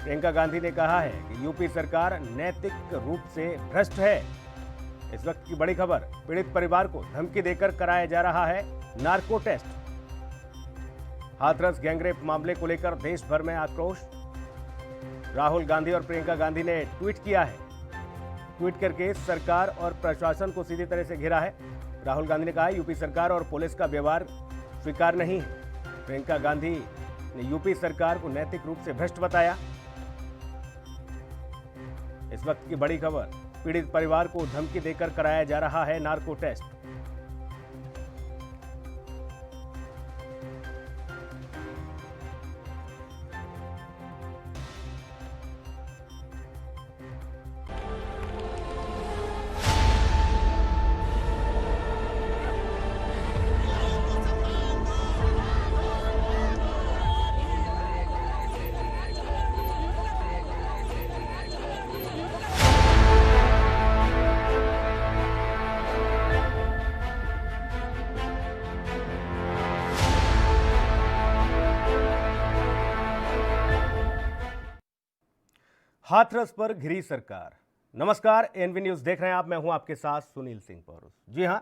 प्रियंका गांधी ने कहा है कि यूपी सरकार नैतिक रूप से भ्रष्ट है। इस वक्त की बड़ी खबर, पीड़ित परिवार को धमकी देकर कराया जा रहा है नार्को टेस्ट। हाथरस गैंगरेप मामले को लेकर देश भर में आक्रोश। राहुल गांधी और प्रियंका गांधी ने ट्वीट किया है। ट्वीट करके सरकार और प्रशासन को सीधी तरह से घेरा है। राहुल गांधी ने कहा यूपी सरकार और पुलिस का व्यवहार स्वीकार नहीं है। प्रियंका गांधी ने यूपी सरकार को नैतिक रूप से भ्रष्ट बताया। इस वक्त की बड़ी खबर, पीड़ित परिवार को धमकी देकर कराया जा रहा है नार्को टेस्ट। हाथरस पर घिरी सरकार। नमस्कार, एनवी न्यूज देख रहे हैं आप। मैं हूं आपके साथ सुनील सिंह पौरुष। जी हां,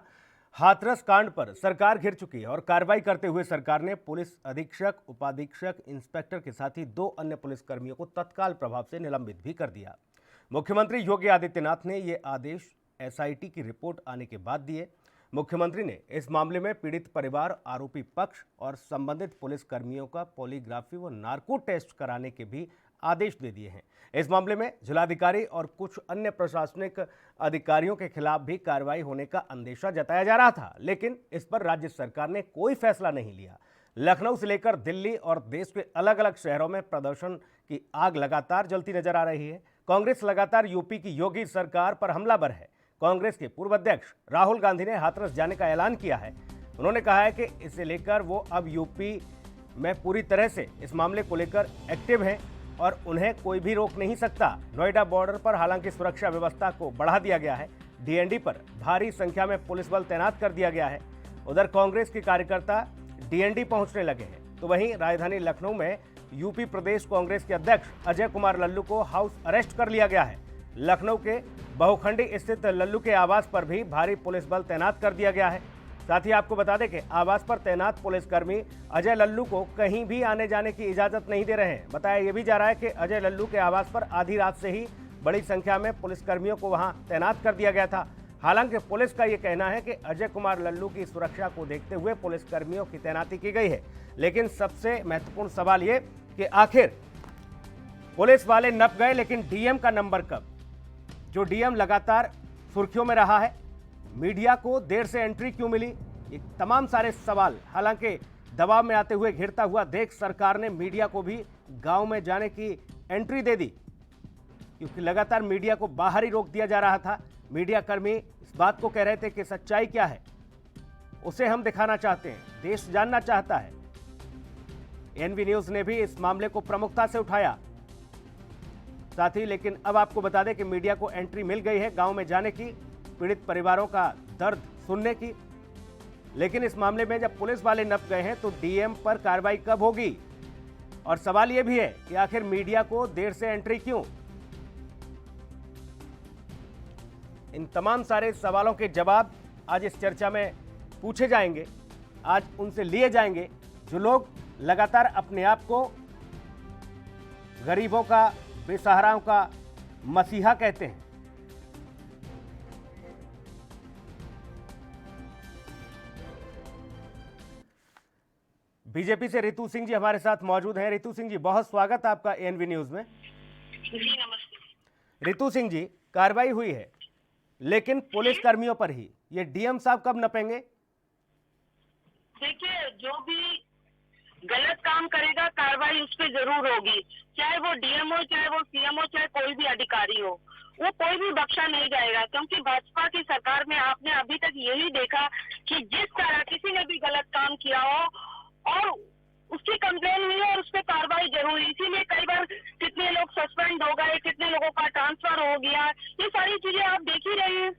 हाथरस कांड पर सरकार घिर चुकी है और कार्रवाई करते हुए सरकार ने पुलिस अधीक्षक, उपाधीक्षक, इंस्पेक्टर के साथ ही 2 अन्य पुलिसकर्मियों को तत्काल प्रभाव से निलंबित भी कर दिया। मुख्यमंत्री योगी आदित्यनाथ ने ये आदेश एसआईटी की रिपोर्ट आने के बाद दिए। मुख्यमंत्री ने इस मामले में पीड़ित परिवार, आरोपी पक्ष और संबंधित पुलिसकर्मियों का पॉलीग्राफी व नार्को टेस्ट कराने के भी आदेश दे दिए हैं। इस मामले में जिलाधिकारी और कुछ अन्य प्रशासनिक अधिकारियों के खिलाफ भी कार्रवाई होने का अंदेशा जताया जा रहा था, लेकिन इस पर राज्य सरकार ने कोई फैसला नहीं लिया। लखनऊ से लेकर दिल्ली और देश के अलग अलग शहरों में प्रदर्शन की आग लगातार जलती नजर आ रही है। कांग्रेस लगातार यूपी की योगी सरकार पर हमलावर है। कांग्रेस के पूर्व अध्यक्ष राहुल गांधी ने हाथरस जाने का ऐलान किया है। उन्होंने कहा है कि इसे लेकर वो अब यूपी में पूरी तरह से इस मामले को लेकर एक्टिव हैं और उन्हें कोई भी रोक नहीं सकता। नोएडा बॉर्डर पर हालांकि सुरक्षा व्यवस्था को बढ़ा दिया गया है। डीएनडी पर भारी संख्या में पुलिस बल तैनात कर दिया गया है। उधर कांग्रेस के कार्यकर्ता डीएनडी पहुंचने लगे हैं, तो वहीं राजधानी लखनऊ में यूपी प्रदेश कांग्रेस के अध्यक्ष अजय कुमार लल्लू को हाउस अरेस्ट कर लिया गया है। लखनऊ के बहुखंडी स्थित लल्लू के आवास पर भी भारी पुलिस बल तैनात कर दिया गया है। साथ ही आपको बता दें कि आवास पर तैनात पुलिसकर्मी अजय लल्लू को कहीं भी आने जाने की इजाजत नहीं दे रहे हैं। बताया यह भी जा रहा है कि अजय लल्लू के आवास पर आधी रात से ही बड़ी संख्या में पुलिसकर्मियों को वहां तैनात कर दिया गया था। हालांकि पुलिस का यह कहना है कि अजय कुमार लल्लू की सुरक्षा को देखते हुए पुलिसकर्मियों की तैनाती की गई है। लेकिन सबसे महत्वपूर्ण सवाल ये कि आखिर पुलिस वाले नप गए, लेकिन डीएम का नंबर कब? जो डीएम लगातार सुर्खियों में रहा है, मीडिया को देर से एंट्री क्यों मिली? ये तमाम सारे सवाल। हालांकि दबाव में आते हुए घिरता हुआ देख सरकार ने मीडिया को भी गांव में जाने की एंट्री दे दी, क्योंकि लगातार मीडिया को बाहर ही रोक दिया जा रहा था। मीडिया कर्मी इस बात को कह रहे थे कि सच्चाई क्या है उसे हम दिखाना चाहते हैं, देश जानना चाहता है। एनवी न्यूज ने भी इस मामले को प्रमुखता से उठाया साथ ही। लेकिन अब आपको बता दें कि मीडिया को एंट्री मिल गई है गांव में जाने की, पीड़ित परिवारों का दर्द सुनने की। लेकिन इस मामले में जब पुलिस वाले नप गए हैं तो डीएम पर कार्रवाई कब होगी? और सवाल यह भी है कि आखिर मीडिया को देर से एंट्री क्यों? इन तमाम सारे सवालों के जवाब आज इस चर्चा में पूछे जाएंगे, आज उनसे लिए जाएंगे जो लोग लगातार अपने आप को गरीबों का, बेसहाराओं का मसीहा कहते हैं। बीजेपी से रितु सिंह जी हमारे साथ मौजूद हैं। रितु सिंह जी, बहुत स्वागत आपका एनवी न्यूज में। जी नमस्ते। रितु सिंह जी, कार्रवाई हुई है लेकिन पुलिस कर्मियों पर ही, ये डीएम साहब कब नपेंगे? देखिए, जो भी गलत काम करेगा कार्रवाई उस पर जरूर होगी, चाहे वो डीएम हो, चाहे वो सीएम हो, चाहे कोई भी अधिकारी हो, वो कोई भी बख्शा नहीं जाएगा। क्योंकि भाजपा की सरकार में आपने अभी तक यही देखा कि जिस तरह किसी ने भी गलत काम किया हो और उसकी कंप्लेन हुई और उस पर कार्रवाई जरूरी, इसीलिए कई बार कितने लोग सस्पेंड हो गए, कितने लोगों का ट्रांसफर हो गया, ये सारी चीजें आप देख ही रहे हैं।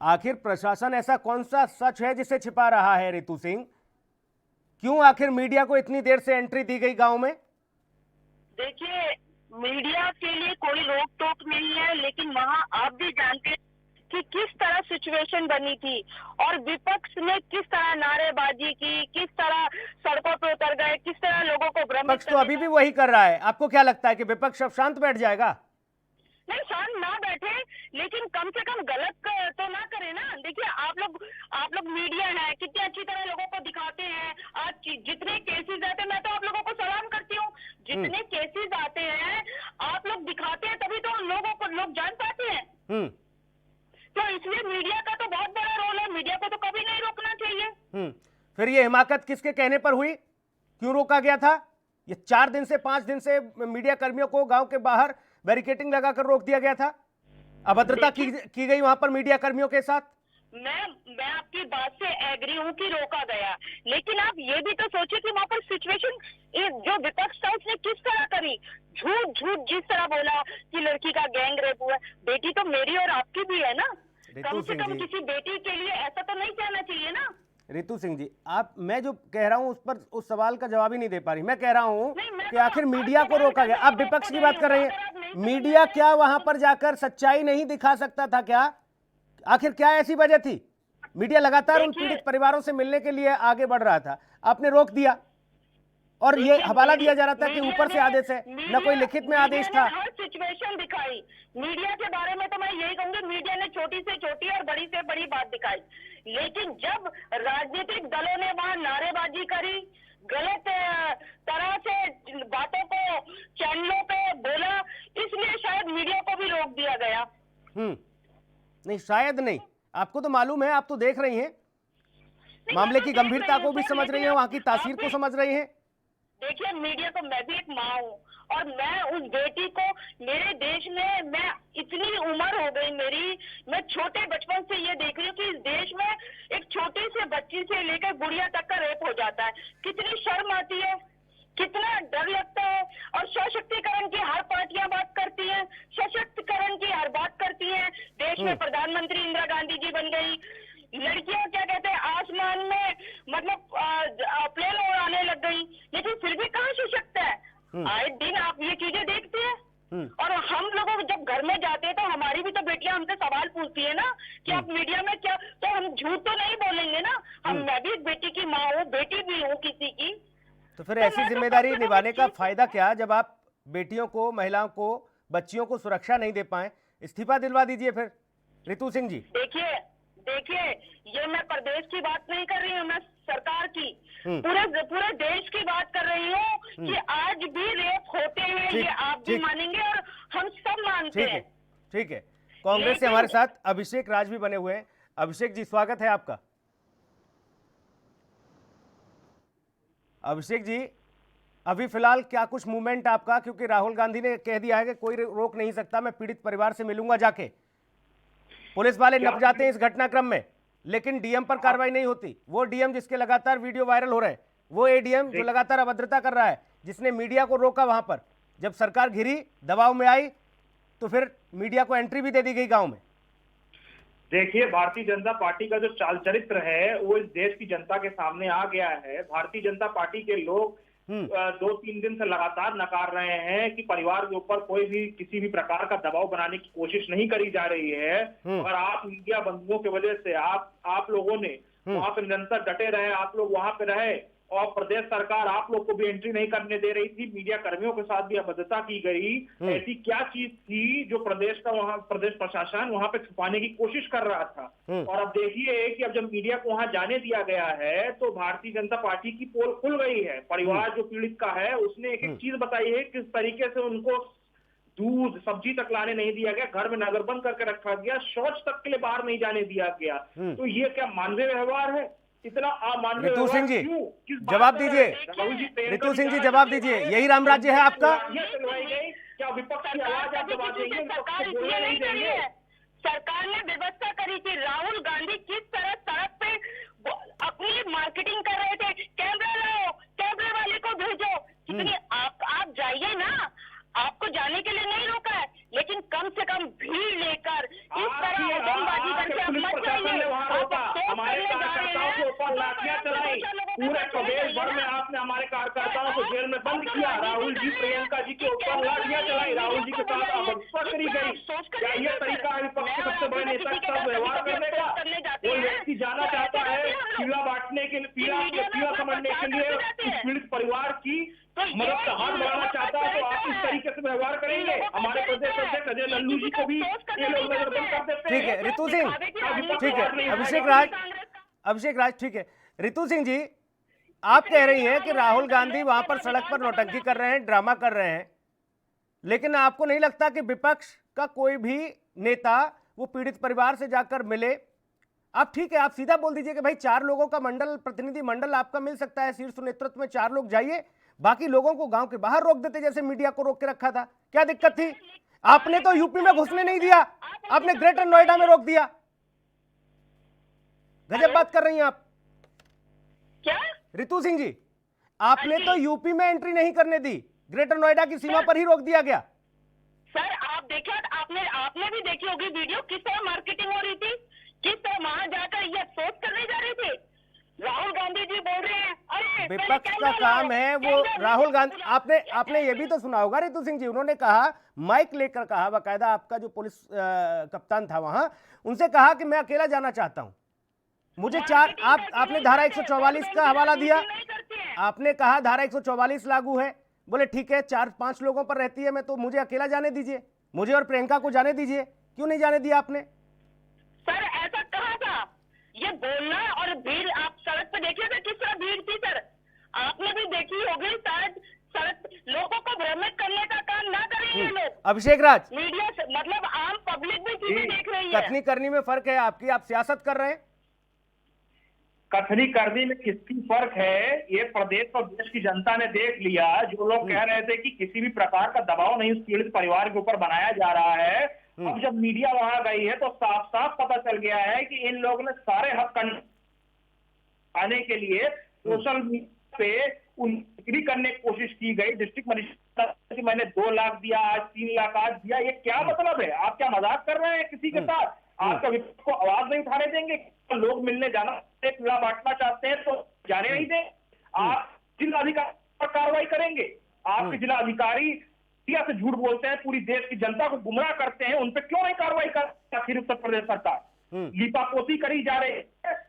आखिर प्रशासन ऐसा कौन सा सच है जिसे छिपा रहा है? रितु सिंह, क्यों आखिर मीडिया को इतनी देर से एंट्री दी गई गांव में? देखिए, मीडिया के लिए कोई रोक टोक नहीं है, लेकिन वहाँ आप भी जानते हैं कि किस तरह सिचुएशन बनी थी और विपक्ष ने किस तरह नारेबाजी की, किस तरह सड़कों पे उतर गए, किस तरह लोगों को भ्रमित विपक्ष तो अभी भी वही कर रहा है। आपको क्या लगता है कि विपक्ष अब शांत बैठ जाएगा? नहीं, शांत ना बैठे, लेकिन कम से कम गलत तो ना करे ना। देखिए, आप लोग मीडिया है, कितनी अच्छी तरह लोगों को दिखाते हैं। आज जितने केसेस आते हैं, मैं तो आप लोगों को सलाम करती हूँ, जितने केसेस आते हैं आप लोग दिखाते हैं, तभी तो लोग जान पाते हैं। तो इसलिए मीडिया का तो बहुत बड़ा रोल है, मीडिया को तो कभी नहीं रोकना चाहिए। फिर ये हिमाकत किसके कहने पर हुई, क्यों रोका गया था? ये 4 दिन से 5 दिन से मीडिया कर्मियों को गांव के बाहर बैरिकेडिंग लगाकर रोक दिया गया था, अभद्रता की गई वहां पर मीडिया कर्मियों के साथ। मैं आपकी बात से एग्री हूँ कि रोका गया, लेकिन आप ये भी तो सोचिए कि वहाँ पर सिचुएशन जो विपक्ष था उसने किस तरह करी। झूठ जिस तरह बोला कि लड़की का गैंग रेप हुआ, बेटी तो मेरी और आपकी भी है ना। कम से कम किसी बेटी के लिए ऐसा तो नहीं कहना चाहिए ना। रितु सिंह जी, मैं जो कह रहा हूं उस सवाल का जवाब ही नहीं दे पा रही। मैं कह रहा हूं कि आखिर मीडिया को रोका गया। आप विपक्ष की बात कर रहे हैं, मीडिया क्या वहां पर जाकर सच्चाई नहीं दिखा सकता था क्या? आखिर क्या ऐसी वजह थी? मीडिया लगातार उन पीड़ित परिवारों से मिलने के लिए आगे बढ़ रहा था, आपने रोक दिया और ये हवाला दिया जा रहा था कि ऊपर से आदेश है, न कोई लिखित में आदेश था। हर सिचुएशन दिखाई। मीडिया के बारे में तो मैं यही कहूंगी, मीडिया ने छोटी से छोटी और बड़ी से बड़ी बात दिखाई, लेकिन जब राजनीतिक दलों ने वहां नारेबाजी करी, गलत तरह से बातों को चैनलों पे बोला, इसलिए शायद मीडिया को भी रोक दिया गया। नहीं, शायद नहीं, आपको तो मालूम है, आप तो देख रही हैं, मामले की गंभीरता को भी समझ रही हैं, वहां की तासीर को समझ रही हैं। देखिए, मीडिया तो मैं भी एक माँ हूँ और मैं उस बेटी को, मेरे देश में मैं इतनी उम्र हो गई मेरी, मैं छोटे बचपन से ये देख रही हूँ कि इस देश में एक छोटी से बच्ची से लेकर गुड़िया तक का रेप हो जाता है। कितनी शर्म आती है, कितना डर लगता है। और सशक्तिकरण की हर पार्टियां बात करती हैं, सशक्तिकरण की हर बात करती हैं। देश में प्रधानमंत्री इंदिरा गांधी जी बन गई, लड़कियां क्या कहते हैं आसमान में मतलब प्लेन उड़ाने लग गई, लेकिन फिर भी कहाँ सशक्त है? आए दिन आप ये चीजें देखते हैं। और हम लोग जब घर में जाते हैं तो हमारी भी तो बेटियां हमसे सवाल पूछती है ना कि आप मीडिया में क्या, तो हम झूठ तो नहीं बोलेंगे ना। मैं भी एक बेटी की माँ हूँ, बेटी भी हूँ किसी की। तो फिर ऐसी जिम्मेदारी निभाने का फायदा क्या, जब आप बेटियों को, महिलाओं को, बच्चियों को सुरक्षा नहीं दे पाए? इस्तीफा दिलवा दीजिए फिर, रितु सिंह जी। देखिए, ये मैं प्रदेश की बात नहीं कर रही हूँ, मैं सरकार की, पूरे देश की बात कर रही हूँ कि आज भी रेप होते हैं, ये आप भी मानेंगे और हम सब मानते हैं। ठीक है। कांग्रेस से हमारे साथ अभिषेक राज भी बने हुए हैं। अभिषेक जी, स्वागत है आपका। अभिषेक जी, अभी फिलहाल क्या कुछ मूवमेंट आपका, क्योंकि राहुल गांधी ने कह दिया है कि कोई रोक नहीं सकता, मैं पीड़ित परिवार से मिलूंगा जाके। पुलिस वाले नप जाते हैं इस घटनाक्रम में, लेकिन डीएम पर कार्रवाई नहीं होती। वो डीएम जिसके लगातार वीडियो वायरल हो रहे हैं, वो एडीएम जो लगातार अभद्रता कर रहा है, जिसने मीडिया को रोका वहां पर, जब सरकार घिरी, दबाव में आई, तो फिर मीडिया को एंट्री भी दे दी गई गांव में। देखिए, भारतीय जनता पार्टी का जो चाल चरित्र है वो इस देश की जनता के सामने आ गया है। भारतीय जनता पार्टी के लोग 2-3 दिन से लगातार नकार रहे हैं कि परिवार के ऊपर कोई भी किसी भी प्रकार का दबाव बनाने की कोशिश नहीं करी जा रही है। और आप मीडिया बंधुओं की वजह से आप लोगों ने वहां पर निरंतर डटे रहे, आप लोग वहां पे रहे और प्रदेश सरकार आप लोग को भी एंट्री नहीं करने दे रही थी। मीडिया कर्मियों के साथ भी अभद्रता की गई। ऐसी क्या चीज थी जो प्रदेश प्रशासन वहां पे छुपाने की कोशिश कर रहा था? और अब देखिए कि अब जब मीडिया को वहां जाने दिया गया है तो भारतीय जनता पार्टी की पोल खुल गई है। परिवार जो पीड़ित का है उसने एक चीज बताई है, किस तरीके से उनको दूध सब्जी तक लाने नहीं दिया गया, घर में नजरबंद करके रखा गया, शौच तक के लिए बाहर नहीं जाने दिया गया। तो ये क्या मानवीय व्यवहार है? इतना अमानवीय। रितु सिंह जी, जवाब दीजिए। रितु सिंह जी, जवाब दीजिए। यही राम राज्य है आपका? क्या विपक्ष की आवाज आप दबा देंगे? सरकार ने व्यवस्था करी थी। राहुल गांधी किस तरह सड़क पे अपनी मार्केटिंग कर रहे थे, कैमरा लाओ, कैमरे वाले को भेजो। कितनी आप जाइए ना, आपको जाने के लिए नहीं रोका है, लेकिन कम से कम भीड़ लेकर इस तरह उद्यमबाजी करके आप मत जाइए। हमारे कार्यकर्ताओं के ऊपर लाठियां चलाई, पूरे प्रदेश भर में आपने हमारे कार्यकर्ताओं को जेल में बंद किया, राहुल जी प्रियंका जी के ऊपर लाठियां चलाई, राहुल जी के साथ अभद्रता करी गई। क्या ये तरीका है विपक्ष के सबसे बड़े नेता के साथ व्यवहार करने का? कोई व्यक्ति जाना चाहता है पीड़ा बांटने के लिए, पीड़ा समझने के लिए, इस पीड़ित परिवार की मदद का हाथ बढ़ाना चाहता है, तो आप इस तरीके से व्यवहार करेंगे? हमारे प्रदेश अध्यक्ष अजय लल्लू जी को भी ये लोग नजरबंद कर देते हैं। ठीक है रितु सिंह, ठीक है अभिषेक राज, ठीक है रितु सिंह जी, आप कह रही हैं कि राहुल गांधी वहां पर सड़क पर नौटंकी कर रहे हैं, ड्रामा कर रहे हैं, लेकिन आपको नहीं लगता कि विपक्ष का कोई भी नेता वो पीड़ित परिवार से जाकर मिले? आप ठीक है, आप सीधा बोल दीजिए कि भाई 4 लोगों का मंडल, प्रतिनिधि मंडल आपका मिल सकता है, शीर्ष नेतृत्व में 4 लोग जाइए, बाकी लोगों को गांव के बाहर रोक देते जैसे मीडिया को रोक के रखा था। क्या दिक्कत थी? आपने तो यूपी में घुसने नहीं दिया, आपने ग्रेटर नोएडा में रोक दिया। गजब बात कर रही हैं आप। क्या रितु सिंह जी, आपने तो यूपी में एंट्री नहीं करने दी, ग्रेटर नोएडा की सीमा पर ही रोक दिया गया। सर आप देखिए, आपने भी देखी होगी वीडियो, किस तरह मार्केटिंग हो रही थी, किस तरह वहां जाकर ये अफसोस करने जा रहे थे। राहुल गांधी जी बोल रहे हैं अरे विपक्ष का काम है वो, राहुल गांधी, आपने ये भी तो सुना होगा रितु सिंह जी, उन्होंने कहा, माइक लेकर कहा, बाकायदा आपका जो पुलिस कप्तान था वहां, उनसे कहा कि मैं अकेला जाना चाहता हूं, मुझे आपने धारा 144 का हवाला दिया, आपने कहा धारा 144 लागू है, बोले ठीक है 4-5 लोगों पर रहती है, मैं तो मुझे अकेला जाने दीजिए, मुझे और प्रियंका को जाने दीजिए। क्यों नहीं जाने दिया आपने? सर ऐसा कहा था, ये बोलना और भीड़, आप सड़क पे देखिए थे किस तरह भीड़ थी सर, आपने भी देखी होगी। शायद सड़क लोगों को भ्रमित करने का काम ना करें ये लोग। अभिषेक राज, मीडिया मतलब आम पब्लिक भी चीजें देख रही है। कथनी करनी में फर्क है आपकी, आप सियासत कर रहे हैं। कथनी करनी में किसकी फर्क है? ये प्रदेश और देश की जनता ने देख लिया। जो लोग कह रहे थे कि किसी भी प्रकार का दबाव नहीं उस पीड़ित परिवार के ऊपर बनाया जा रहा है, अब जब मीडिया वहां गई है तो साफ साफ पता चल गया है कि इन लोगों ने सारे हक आने के लिए सोशल मीडिया पे उनकी करने की कोशिश की गई। डिस्ट्रिक्ट मजिस्ट्रेट कि मैंने 2 लाख दिया, आज 3 लाख आज दिया, ये क्या मतलब है? आप क्या मजाक कर रहे हैं किसी के साथ? आप कभी को आवाज नहीं उठाने देंगे? लोग मिलने जाना, पीड़ा बांटना चाहते हैं तो जाने नहीं दें। आप जिलाधिकारी पर कार्रवाई करेंगे? आपके जिलाधिकारी से झूठ बोलते हैं, पूरी देश की जनता को गुमराह करते हैं, उन पर क्यों नहीं कार्रवाई करती आखिर उत्तर प्रदेश सरकार? लीपापोती करी जा रही है,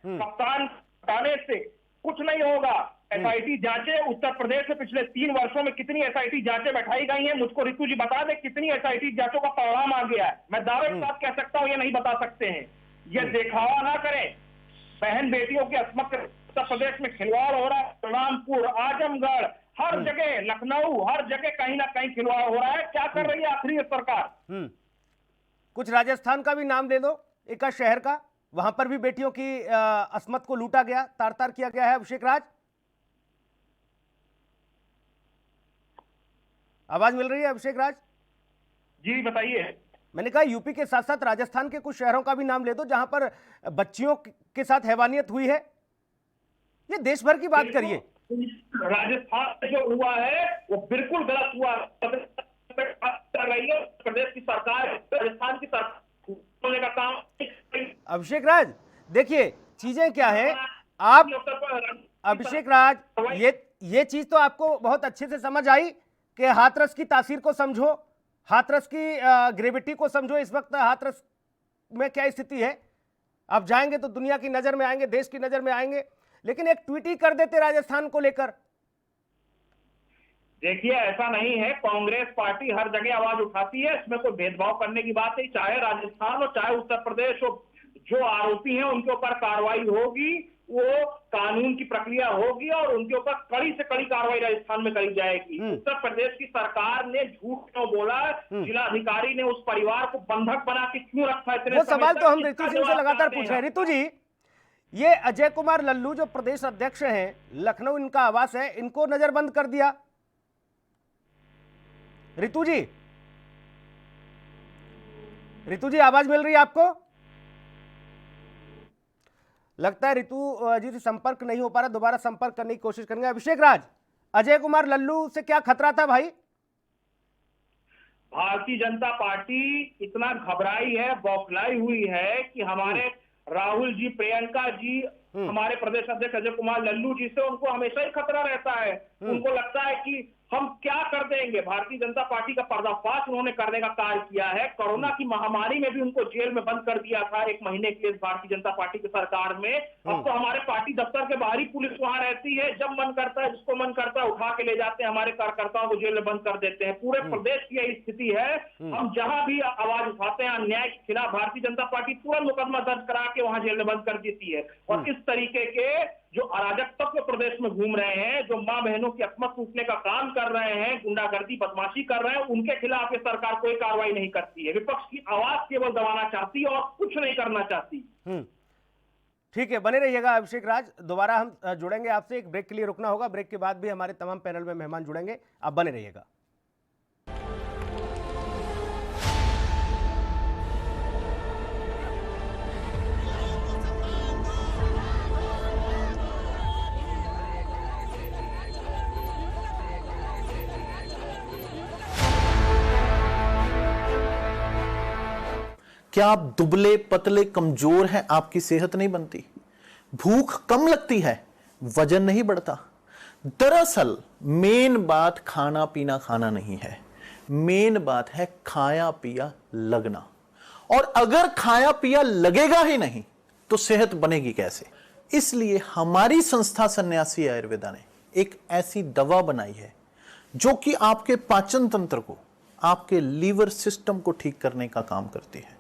कप्तान हटाने से कुछ नहीं होगा। एसआईटी जांचें उत्तर प्रदेश में पिछले 3 वर्षों में कितनी एसआईटी जांचें बैठाई गई हैं? मुझको रितु जी बता दें कितनी एसआईटी जांचों का परिणाम आ गया है। मैं दावे के साथ कह सकता हूं, ये नहीं बता सकते हैं। ये दिखावा ना करें। बहन बेटियों की अस्मत उत्तर प्रदेश में खिलवाड़ हो रहा है, रामपुर, आजमगढ़, हर जगह, लखनऊ, हर जगह कहीं ना कहीं खिलवाड़ हो रहा है। क्या कर रही है आखिर ये सरकार? कुछ राजस्थान का भी नाम ले दो, एक शहर का, वहां पर भी बेटियों की अस्मत को लूटा गया, तार तार किया गया है। अभिषेक राज, आवाज मिल रही है? अभिषेक राज जी बताइए। मैंने कहा यूपी के साथ साथ राजस्थान के कुछ शहरों का भी नाम ले दो जहां पर बच्चियों के साथ हैवानियत हुई है। ये देश भर की बात करिए। राजस्थान में जो हुआ है वो बिल्कुल गलत हुआ कर रही है प्रदेश की सरकार, राजस्थान की सरकार होने का काम। अभिषेक राज देखिए चीजें क्या है, आप अभिषेक राज ये चीज तो आपको बहुत अच्छे से समझ आई कि हाथरस की तासीर को समझो, हाथरस की ग्रेविटी को समझो। इस वक्त हाथरस में क्या स्थिति है, आप जाएंगे तो दुनिया की नजर में आएंगे, देश की नजर में आएंगे, लेकिन एक ट्वीट ही कर देते राजस्थान को लेकर। देखिए ऐसा नहीं है, कांग्रेस पार्टी हर जगह आवाज उठाती है, इसमें कोई भेदभाव करने की बात नहीं। चाहे राजस्थान हो चाहे उत्तर प्रदेश हो, जो आरोपी हैं उनके ऊपर कार्रवाई होगी, वो कानून की प्रक्रिया होगी और उनके ऊपर कड़ी से कड़ी कार्रवाई राजस्थान में करी जाएगी। उत्तर प्रदेश की सरकार ने झूठ क्यों बोला? जिलाधिकारी ने उस परिवार को बंधक बना के क्यों रखा? इतने वो सवाल तो हम रितु सिंह से लगातार पूछ रहे हैं। रितु जी, ये अजय कुमार लल्लू जो प्रदेश अध्यक्ष हैं, लखनऊ इनका आवास है, इनको नजरबंद कर दिया। रितु जी आवाज मिल रही है आपको? लगता है रितु जी से संपर्क नहीं हो पा रहा, दोबारा संपर्क करने की कोशिश करेंगे। अभिषेक राज, अजय कुमार लल्लू से क्या खतरा था भाई? भारतीय जनता पार्टी इतना घबराई है, बौखलाई हुई है कि हमारे राहुल जी, प्रियंका जी हमारे प्रदेश अध्यक्ष अजय कुमार लल्लू जी से उनको हमेशा ही खतरा रहता है। उनको लगता है कि हम क्या कर देंगे। भारतीय जनता पार्टी का पर्दाफाश उन्होंने करने का कार्य किया है। कोरोना की महामारी में भी उनको जेल में बंद कर दिया था 1 महीने के लिए भारतीय जनता पार्टी की सरकार में। अब तो हमारे पार्टी दफ्तर के बाहर ही पुलिस वहां रहती है, जब मन करता है जिसको मन करता है उठा के ले जाते हैं, हमारे कार्यकर्ताओं को जेल में बंद कर देते हैं। पूरे प्रदेश की यही स्थिति है। हम जहां भी आवाज उठाते हैं अन्याय के खिलाफ, भारतीय जनता पार्टी तुरंत मुकदमा दर्ज करा के वहां जेल में बंद कर देती है। और इस तरीके के जो अराजक तत्व प्रदेश में घूम रहे हैं, जो मां बहनों की असमत टूटने का काम कर रहे हैं, गुंडागर्दी बदमाशी कर रहे हैं, उनके खिलाफ ये सरकार कोई कार्रवाई नहीं करती है। विपक्ष की आवाज केवल दबाना चाहती है और कुछ नहीं करना चाहती। ठीक है, बने रहिएगा अभिषेक राज। दोबारा हम जुड़ेंगे आपसे, एक ब्रेक के लिए रुकना होगा। ब्रेक के बाद भी हमारे तमाम पैनल में मेहमान जुड़ेंगे, आप बने रहिएगा। क्या आप दुबले पतले कमजोर हैं? आपकी सेहत नहीं बनती, भूख कम लगती है, वजन नहीं बढ़ता। दरअसल मेन बात खाना पीना खाना नहीं है, मेन बात है खाया पिया लगना। और अगर खाया पिया लगेगा ही नहीं तो सेहत बनेगी कैसे? इसलिए हमारी संस्था सन्यासी आयुर्वेदा ने एक ऐसी दवा बनाई है जो कि आपके पाचन तंत्र को, आपके लीवर सिस्टम को ठीक करने का काम करती है,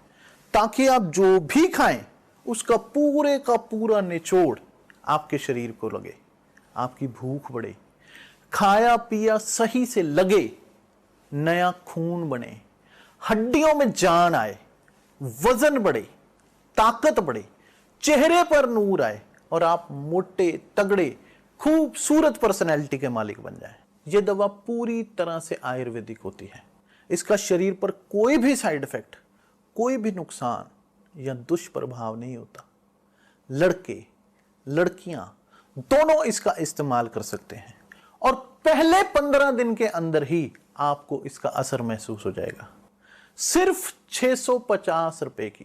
ताकि आप जो भी खाएं उसका पूरे का पूरा निचोड़ आपके शरीर को लगे, आपकी भूख बढ़े, खाया पिया सही से लगे, नया खून बने, हड्डियों में जान आए, वजन बढ़े, ताकत बढ़े, चेहरे पर नूर आए और आप मोटे तगड़े खूबसूरत पर्सनैलिटी के मालिक बन जाएं। यह दवा पूरी तरह से आयुर्वेदिक होती है। इसका शरीर पर कोई भी साइड इफेक्ट, कोई भी नुकसान या दुष्प्रभाव नहीं होता। लड़के लड़कियां दोनों इसका इस्तेमाल कर सकते हैं और पहले 15 दिन के अंदर ही आपको इसका असर महसूस हो जाएगा। सिर्फ 650 रुपए की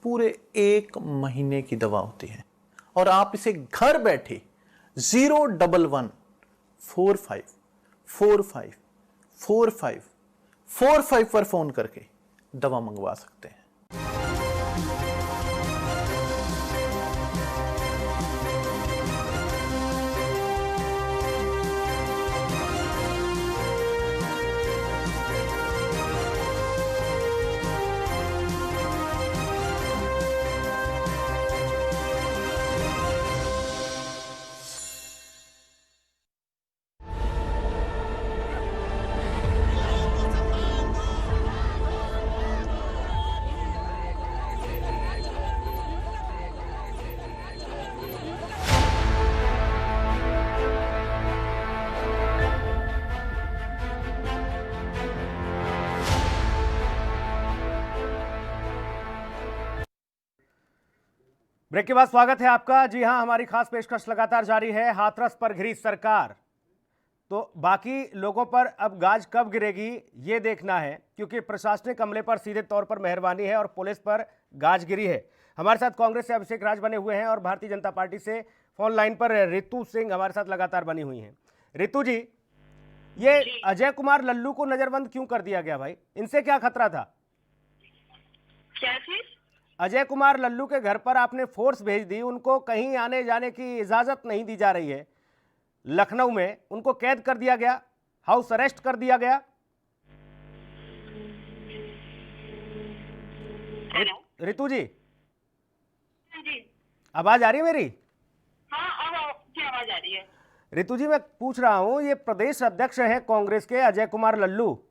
पूरे 1 महीने की दवा होती है और आप इसे घर बैठे 01145454545 पर फोन करके दवा मंगवा सकते हैं। ब्रेक के बाद स्वागत है आपका। जी हां, हमारी खास पेशकश लगातार जारी है। हाथरस पर घिरी सरकार, तो बाकी लोगों पर अब गाज कब गिरेगी ये देखना है, क्योंकि प्रशासनिक अमले पर सीधे तौर पर मेहरबानी है और पुलिस पर गाज गिरी है। हमारे साथ कांग्रेस से अभिषेक राज बने हुए हैं और भारतीय जनता पार्टी से फोन लाइन पर रितु सिंह हमारे साथ लगातार बनी हुई हैं। रितु जी, ये अजय कुमार लल्लू को नजरबंद क्यों कर दिया गया भाई? इनसे क्या खतरा था? क्या चीज? अजय कुमार लल्लू के घर पर आपने फोर्स भेज दी, उनको कहीं आने जाने की इजाजत नहीं दी जा रही है। लखनऊ में उनको कैद कर दिया गया, हाउस अरेस्ट कर दिया गया। रितु जी, आवाज आ रही है मेरी? हाँ, अब आपकी आवाज आ रही है। रितु जी, मैं पूछ रहा हूं, ये प्रदेश अध्यक्ष हैं कांग्रेस के अजय कुमार लल्लू,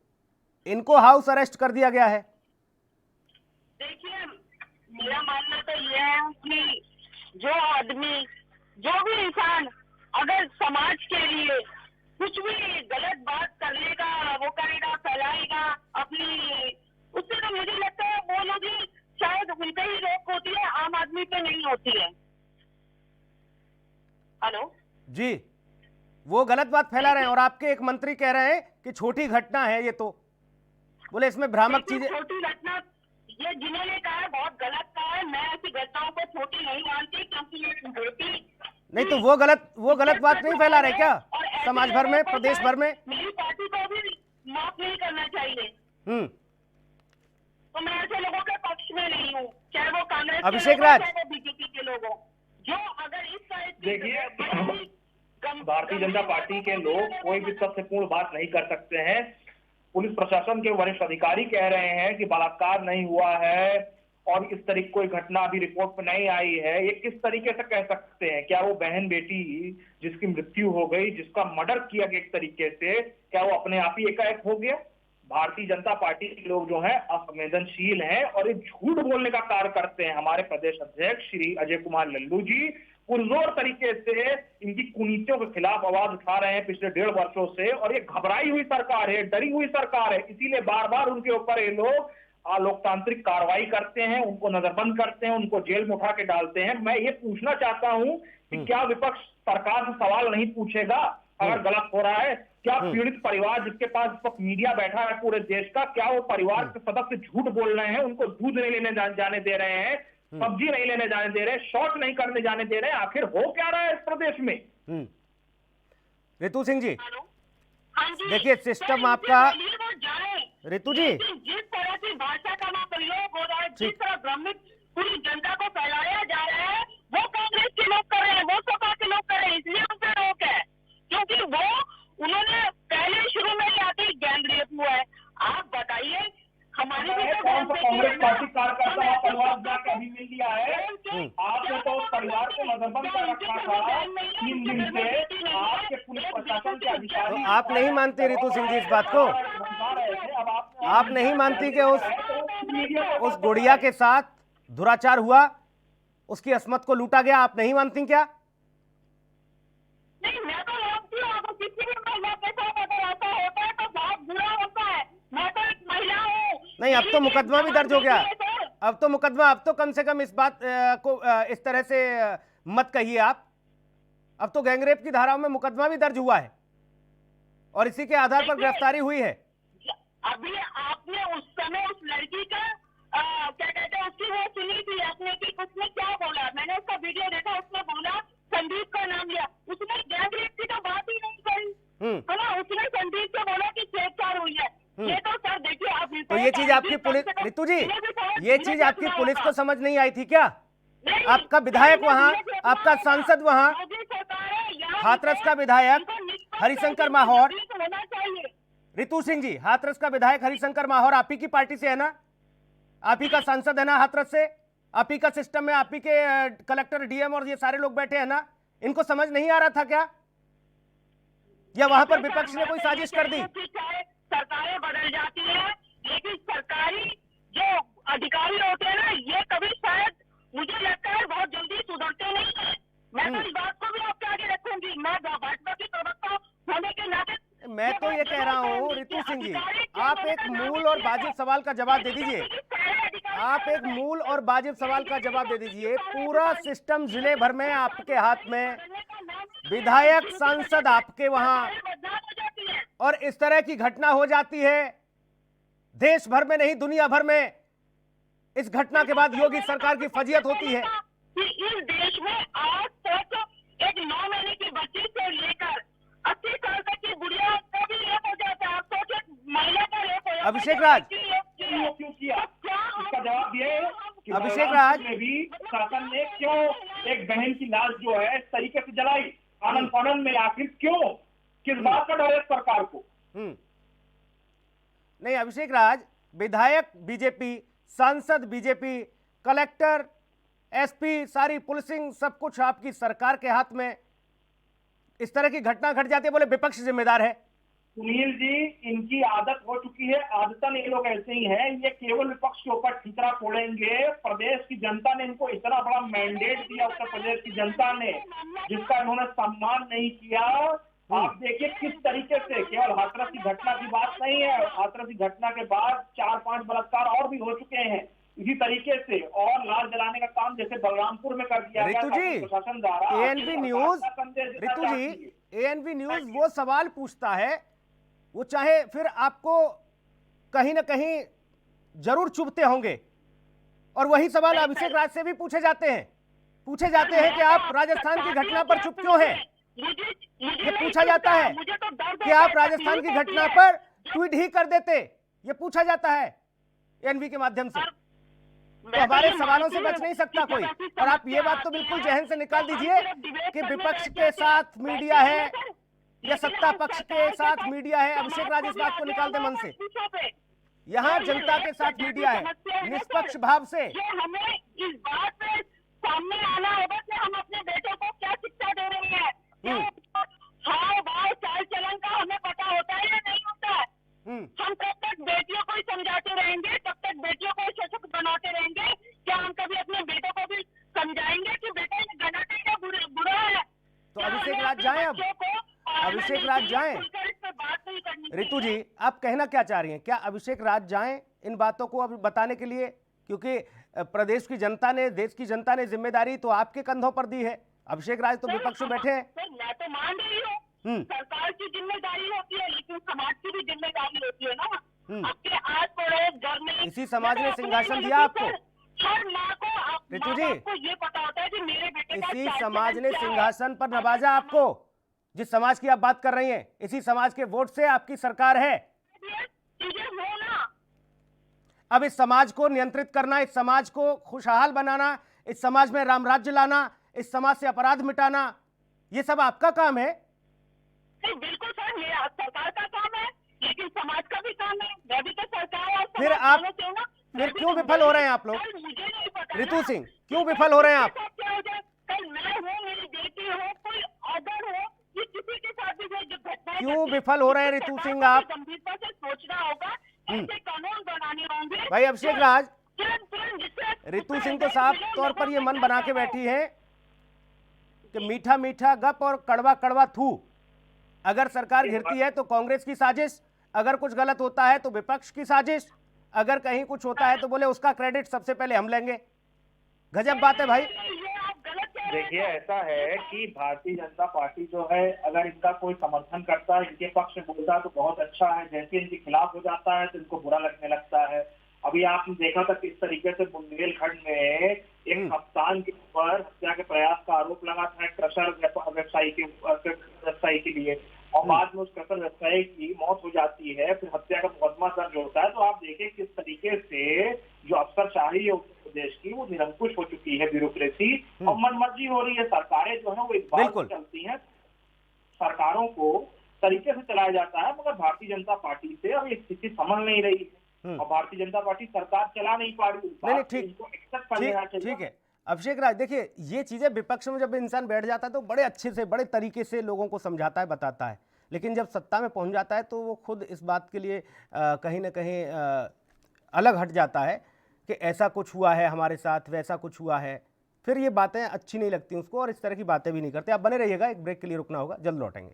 इनको हाउस अरेस्ट कर दिया गया है। देखिए, मेरा मानना तो यह है कि जो आदमी, जो भी इंसान अगर समाज के लिए कुछ भी गलत बात करेगा, वो करेगा, फैलाएगा अपनी, उससे तो मुझे लगता है वो लोग ही शायद उनके ही रोक होती है, आम आदमी पे नहीं होती है। हेलो जी, वो गलत बात फैला रहे हैं और आपके एक मंत्री कह रहे हैं कि छोटी घटना है ये, तो बोले इसमें भ्रामक चीजें। छोटी घटना ये जिन्होंने कहा है बहुत गलत कहा है। मैं ऐसी घटनाओं को छोटी नहीं मानती, क्योंकि ये बेटी नहीं तो वो गलत बात नहीं फैला रहे क्या समाज भर में, प्रदेश भर में? मेरी पार्टी को भी माफ नहीं करना चाहिए। तो मैं ऐसे लोगों के पक्ष में नहीं हूँ, चाहे वो कांग्रेस अभिषेक राज, चाहे वो बीजेपी के लोग हो, जो अगर इस साइड देखिए, भारतीय जनता पार्टी के लोग कोई भी तथ्यपूर्ण बात नहीं कर सकते हैं। पुलिस प्रशासन के वरिष्ठ अधिकारी कह रहे हैं कि बलात्कार नहीं हुआ है और इस तरह की कोई घटना अभी रिपोर्ट में नहीं आई है। ये किस तरीके से कह सकते हैं? क्या वो बहन बेटी जिसकी मृत्यु हो गई, जिसका मर्डर किया गया एक तरीके से, क्या वो अपने आप ही एकाएक हो गया? भारतीय जनता पार्टी के लोग जो हैं असंवेदनशील हैं और ये झूठ बोलने का कार्य करते हैं। हमारे प्रदेश अध्यक्ष श्री अजय कुमार लल्लू जी पुरजोर तरीके से इनकी कुनीतियों के खिलाफ आवाज उठा रहे हैं पिछले 1.5 वर्षों से, और ये घबराई हुई सरकार है, डरी हुई सरकार है। इसीलिए बार बार उनके ऊपर ये लोग लोकतांत्रिक कार्रवाई करते हैं, उनको नजरबंद करते हैं, उनको जेल में उठा के डालते हैं। मैं ये पूछना चाहता हूं कि क्या विपक्ष सरकार से सवाल नहीं पूछेगा अगर गलत हो रहा है? क्या पीड़ित परिवार जिसके पास इस वक्त मीडिया बैठा है पूरे देश का, क्या वो परिवार के सदस्य झूठ बोल रहे हैं? उनको दूध नहीं लेने जाने दे रहे हैं, सब्जी नहीं लेने जाने दे रहे, शौच नहीं करने जाने दे रहे? आखिर हो क्या रहा है इस प्रदेश में? रितु सिंह जी, हाँ जी, देखिए सिस्टम इनसे आपका, बोलिए वो जाए। रितु जी, लेकिन जिस तरह की भाषा का वहाँ प्रयोग हो रहा है, जिस तरह भ्रमित पूरी जनता को फैलाया जा रहा है, वो कांग्रेस के लोग कर रहे हैं, वो सपा के लोग कर रहे हैं। इसलिए उन पर रोक है, क्योंकि उन्होंने पहले शुरू में ही आके गैंग रेप हुआ है। आप बताइए, हमारी भी तो कौन सा कांग्रेस पार्टी कार्यकर्ता परिवार जाके अभी मिल लिया है? आपने तो उस परिवार को नजरबंद कर रखा था 3 दिन से। आपके पुलिस प्रशासन के अधिकारी, तो आप नहीं मानते रितु सिंह जी इस बात को? आप नहीं मानती कि उस गुड़िया के साथ दुराचार हुआ, उसकी अस्मत को लूटा गया? आप नहीं मानती क्या? नहीं, मैं तो मानती हूँ। अगर किसी भी महिला के साथ अगर ऐसा होता है तो बहुत बुरा होता है। मैं तो एक महिला हूँ। नहीं, अब तो मुकदमा भी दर्ज हो गया। अब तो कम से कम इस बात को इस तरह से मत कहिए आप। अब तो गैंगरेप की धाराओं में मुकदमा भी दर्ज हुआ है और इसी के आधार पर गिरफ्तारी हुई है। अभी आपने उस समय उस लड़की का क्या कहते हैं, उसकी वो सुनी थी आपने कि उसने क्या बोला? मैंने उसका वीडियो देखा, उसने बोला, संदीप का नाम लिया, उसने गैंगरेप की तो बात ही नहीं करी, है ना? उसने संदीप से बोला कि छेड़छाड़ हुई है। ये तो सर देखिए, आप तो ये चीज आपकी पुलिस, रितु जी, ये चीज आपकी पुलिस को समझ नहीं आई थी क्या? आपका विधायक वहां, आपका सांसद वहां, हाथरस का विधायक हरिशंकर माहौर, रितु सिंह जी, हाथरस का विधायक हरिशंकर माहौर आप ही की पार्टी से है ना? आप ही का सांसद है ना हाथरस से? आप ही का सिस्टम में आप ही के कलेक्टर, डीएम और ये सारे लोग बैठे हैं ना? इनको समझ नहीं आ रहा था क्या, या वहां पर विपक्ष ने कोई साजिश कर दी? सरकारें बदल जाती है, लेकिन सरकारी जो अधिकारी होते हैं ना, ये कभी शायद मुझे लगता है बहुत जल्दी सुधरते नहीं है। मैं तो इस बात को भी आपके आगे रखूंगी। मैं भाजपा की प्रवक्ता होने के नाते मैं तो ये कह रहा हूँ रितु सिंह जी, आप एक मूल और वाजिब सवाल का जवाब दे दीजिए। आप एक मूल और वाजिब सवाल का जवाब दे दीजिए। पूरा सिस्टम जिले भर में आपके हाथ में, विधायक सांसद आपके वहां, और इस तरह की घटना हो जाती है देश भर में नहीं दुनिया भर में। इस घटना के बाद योगी सरकार की फजीहत होती है। इस देश में आज तक एक 9 महीने की बच्ची से लेकर 80 साल तक की बुढ़िया को भी रेप हो जाता है। आप सोचिए, महिला का रेप हो जाता है। अभिषेक राज, क्यों किया? इसका जवाब ये कि अभिषेक राज में भी शासन ने क्यों एक बहन की लाश जो है इस तरीके से जलाई? आनंद फानंद में आखिर क्यों? किस बात का डर है सरकार को? नहीं अभिषेक राज, विधायक बीजेपी, सांसद बीजेपी, कलेक्टर, एसपी, सारी पुलिसिंग, सब कुछ आपकी सरकार के हाथ में। इस तरह की घटना घट जाती है, बोले विपक्ष जिम्मेदार है। सुनील जी, इनकी आदत हो चुकी है, आदतन ये लोग ऐसे ही हैं। ये केवल विपक्ष के ऊपर ठीकरा फोड़ेंगे। प्रदेश की जनता ने इनको इतना बड़ा मैंडेट दिया, उत्तर प्रदेश की जनता ने, जिसका इन्होंने सम्मान नहीं किया। आप देखिए किस तरीके से, केवल हाथरस की घटना की बात नहीं है, हाथरस की घटना के बाद 4-5 बलात्कार और भी हो चुके हैं इसी तरीके से, और लाश जलाने का काम जैसे बलरामपुर में कर दिया गया प्रशासन द्वारा। एएनबी न्यूज, रितु जी, एएनबी न्यूज वो सवाल पूछता है, वो चाहे फिर आपको कहीं ना कहीं जरूर चुभते होंगे, और वही सवाल अभिषेक राज से भी पूछे जाते हैं कि आप राजस्थान की घटना पर चुप क्यों हैं। ये पूछा जाता है कि आप राजस्थान की घटना पर ट्वीट ही कर देते, ये पूछा जाता है एनवी के माध्यम से। तो हमारे सवालों से बच नहीं सकता कोई। और आप ये बात तो बिल्कुल जहन से निकाल दीजिए कि विपक्ष के साथ मीडिया है या सत्ता पक्ष के साथ मीडिया है। अभिषेक राज इस बात को निकाल दे मन से। यहाँ जनता के साथ मीडिया है, निष्पक्ष भाव से। हमें इस बात पे सामने आना होगा कि हम अपने बेटों को क्या शिक्षा दे रहे हैं। हाव भाव चाल चलन का हमें पता होता है या नहीं होता है। हम तब तक बेटियों को ही समझाते रहेंगे, तब तक बेटियों को सशक्त बनाते रहेंगे। क्या हम कभी अपने बेटों को भी समझाएंगे कि बेटा ये गलत है या बुरा है। तो अभिषेक राज जाएं, अब अभिषेक राज जाएं। रितु जी, आप कहना क्या चाह रही हैं? क्या अभिषेक राज जाएं इन बातों को अब बताने के लिए? क्योंकि प्रदेश की जनता ने, देश की जनता ने जिम्मेदारी तो आपके कंधों पर दी है। अभिषेक राज तो विपक्ष में बैठे हैं। मैं तो मान रही हूँ सरकार की जिम्मेदारी होती है, लेकिन समाज की भी जिम्मेदारी होती है ना। आपके आस पड़ोस घर में इसी समाज ने सिंहासन दिया आपको। हर माँ को, रितु जी, ये पता होता है कि मेरे बेटे का इसी समाज ने सिंहासन पर नवाजा आपको। जिस समाज की आप बात कर रही हैं, इसी समाज के वोट से आपकी सरकार है। अब इस समाज को नियंत्रित करना, इस समाज को खुशहाल बनाना, इस समाज में राम राज्य लाना, इस समाज से अपराध मिटाना, ये सब आपका काम है। बिल्कुल सर, मेरा सरकार का काम है, लेकिन समाज का भी काम है। मैं भी तो सरकार और फिर आप फिर क्यों विफल हो रहे हैं आप लोग? रितु सिंह, क्यों विफल हो रहे हैं आप? कल मैं हूँ, मेरी बेटी हो, कोई अदर हो, ये किसी के साथ भी जो घटना, क्यों विफल हो रहे हैं रितु सिंह आप? गंभीरता से सोचना होगा, ऐसे कानून बनाने होंगे। भाई अभिषेक राज, रितु सिंह तो साफ तौर पर ये मन बना के बैठी है कि मीठा मीठा गप और कड़वा कड़वा थू। अगर सरकार घिरती है तो कांग्रेस की साजिश, अगर कुछ गलत होता है तो विपक्ष की साजिश, अगर कहीं कुछ होता है तो बोले उसका क्रेडिट सबसे पहले हम लेंगे। गजब बात है भाई। देखिए, ऐसा है कि भारतीय जनता पार्टी जो है, अगर इनका कोई समर्थन करता है, इनके पक्ष में बोलता है तो बहुत अच्छा है। जैसे इनके खिलाफ हो जाता है तो इनको बुरा लगने लगता है। अभी आपने देखा था किस तरीके से बुंदेलखंड में एक कप्तान के ऊपर हत्या के प्रयास का आरोप लगा था क्रशर व्यवसायी के लिए, और बाद में उस क्रशर व्यवसायी की मौत हो जाती है, फिर हत्या का मुकदमा दर्ज होता है। तो आप देखें किस तरीके से जो अफसरशाही है उत्तर प्रदेश की, वो निरंकुश हो चुकी है, ब्यूरोक्रेसी और मनमर्जी हो रही है। सरकारें जो है वो एक बात चलती हैं, सरकारों को तरीके से चलाया जाता है, मगर भारतीय जनता पार्टी से अब ये स्थिति संभल नहीं रही है और भारतीय जनता पार्टी सरकार चला नहीं पा रही। ठीक है अभिषेक राज, देखिए ये चीजें विपक्ष में जब इंसान बैठ जाता है तो बड़े अच्छे से, बड़े तरीके से लोगों को समझाता है, बताता है, लेकिन जब सत्ता में पहुंच जाता है तो वो खुद इस बात के लिए कहीं ना कहीं अलग हट जाता है कि ऐसा कुछ हुआ है हमारे साथ, वैसा कुछ हुआ है। फिर ये बातें अच्छी नहीं लगती उसको और इस तरह की बातें भी नहीं करते। आप बने रहिएगा, एक ब्रेक के लिए रुकना होगा, जल्द लौटेंगे।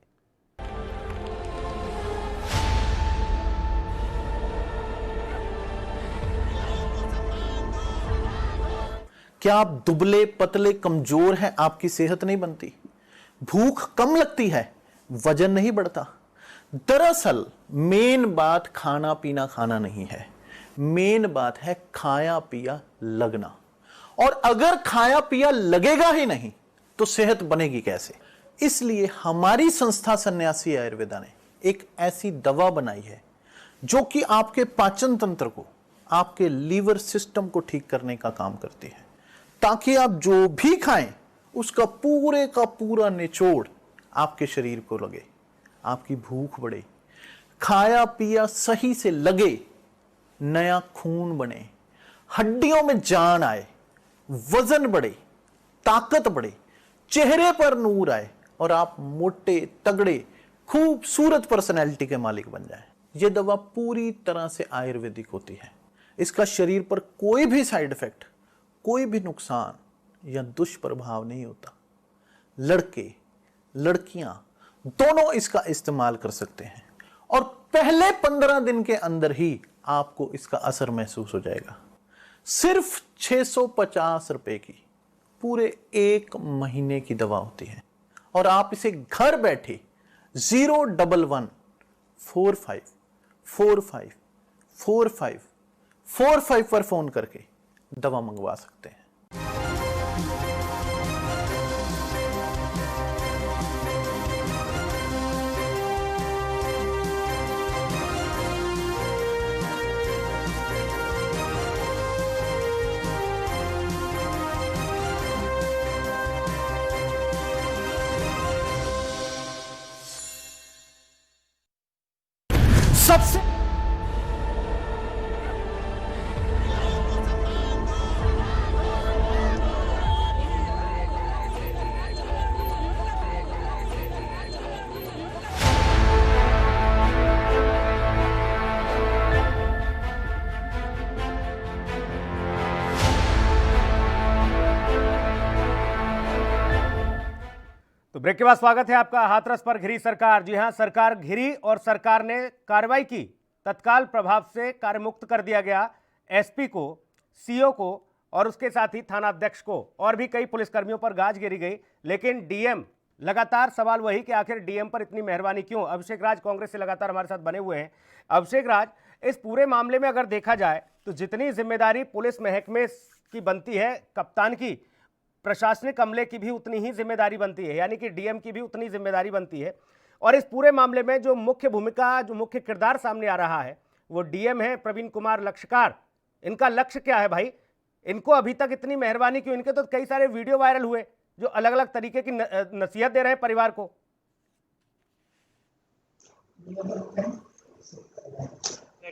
क्या आप दुबले पतले कमजोर हैं? आपकी सेहत नहीं बनती, भूख कम लगती है, वजन नहीं बढ़ता। दरअसल मेन बात खाना पीना खाना नहीं है, मेन बात है खाया पिया लगना। और अगर खाया पिया लगेगा ही नहीं तो सेहत बनेगी कैसे? इसलिए हमारी संस्था सन्यासी आयुर्वेदा ने एक ऐसी दवा बनाई है जो कि आपके पाचन तंत्र को, आपके लीवर सिस्टम को ठीक करने का काम करती है, ताकि आप जो भी खाएं उसका पूरे का पूरा निचोड़ आपके शरीर को लगे, आपकी भूख बढ़े, खाया पिया सही से लगे, नया खून बने, हड्डियों में जान आए, वजन बढ़े, ताकत बढ़े, चेहरे पर नूर आए और आप मोटे तगड़े खूबसूरत पर्सनैलिटी के मालिक बन जाएं। यह दवा पूरी तरह से आयुर्वेदिक होती है। इसका शरीर पर कोई भी साइड इफेक्ट, कोई भी नुकसान या दुष्प्रभाव नहीं होता। लड़के लड़कियां दोनों इसका इस्तेमाल कर सकते हैं और पहले 15 दिन के अंदर ही आपको इसका असर महसूस हो जाएगा। सिर्फ 650 रुपए की पूरे 1 महीने की दवा होती है और आप इसे घर बैठे 01145454545 पर फोन करके दवा मंगवा सकते हैं। सबसे तो ब्रेक के बाद स्वागत है आपका। हाथरस पर घिरी सरकार। जी हां, सरकार घिरी और सरकार ने कार्रवाई की। तत्काल प्रभाव से कार्यमुक्त कर दिया गया एसपी को, सीओ को और उसके साथ ही थानाध्यक्ष को, और भी कई पुलिसकर्मियों पर गाज गिरी गई। लेकिन डीएम, लगातार सवाल वही कि आखिर डीएम पर इतनी मेहरबानी क्यों। अभिषेक राज कांग्रेस से लगातार हमारे साथ बने हुए हैं। अभिषेक राज, इस पूरे मामले में अगर देखा जाए तो जितनी जिम्मेदारी पुलिस महकमे की बनती है, कप्तान की, प्रशासनिक अमले की भी उतनी ही जिम्मेदारी बनती है, यानी कि डीएम की भी उतनी जिम्मेदारी बनती है। और इस पूरे मामले में जो मुख्य भूमिका, जो मुख्य किरदार सामने आ रहा है वो डीएम है प्रवीण कुमार लक्षकार। इनका लक्ष्य क्या है भाई? इनको अभी तक इतनी मेहरबानी क्यों? इनके तो कई सारे वीडियो वायरल हुए जो अलग अलग तरीके की नसीहत दे रहे हैं परिवार को।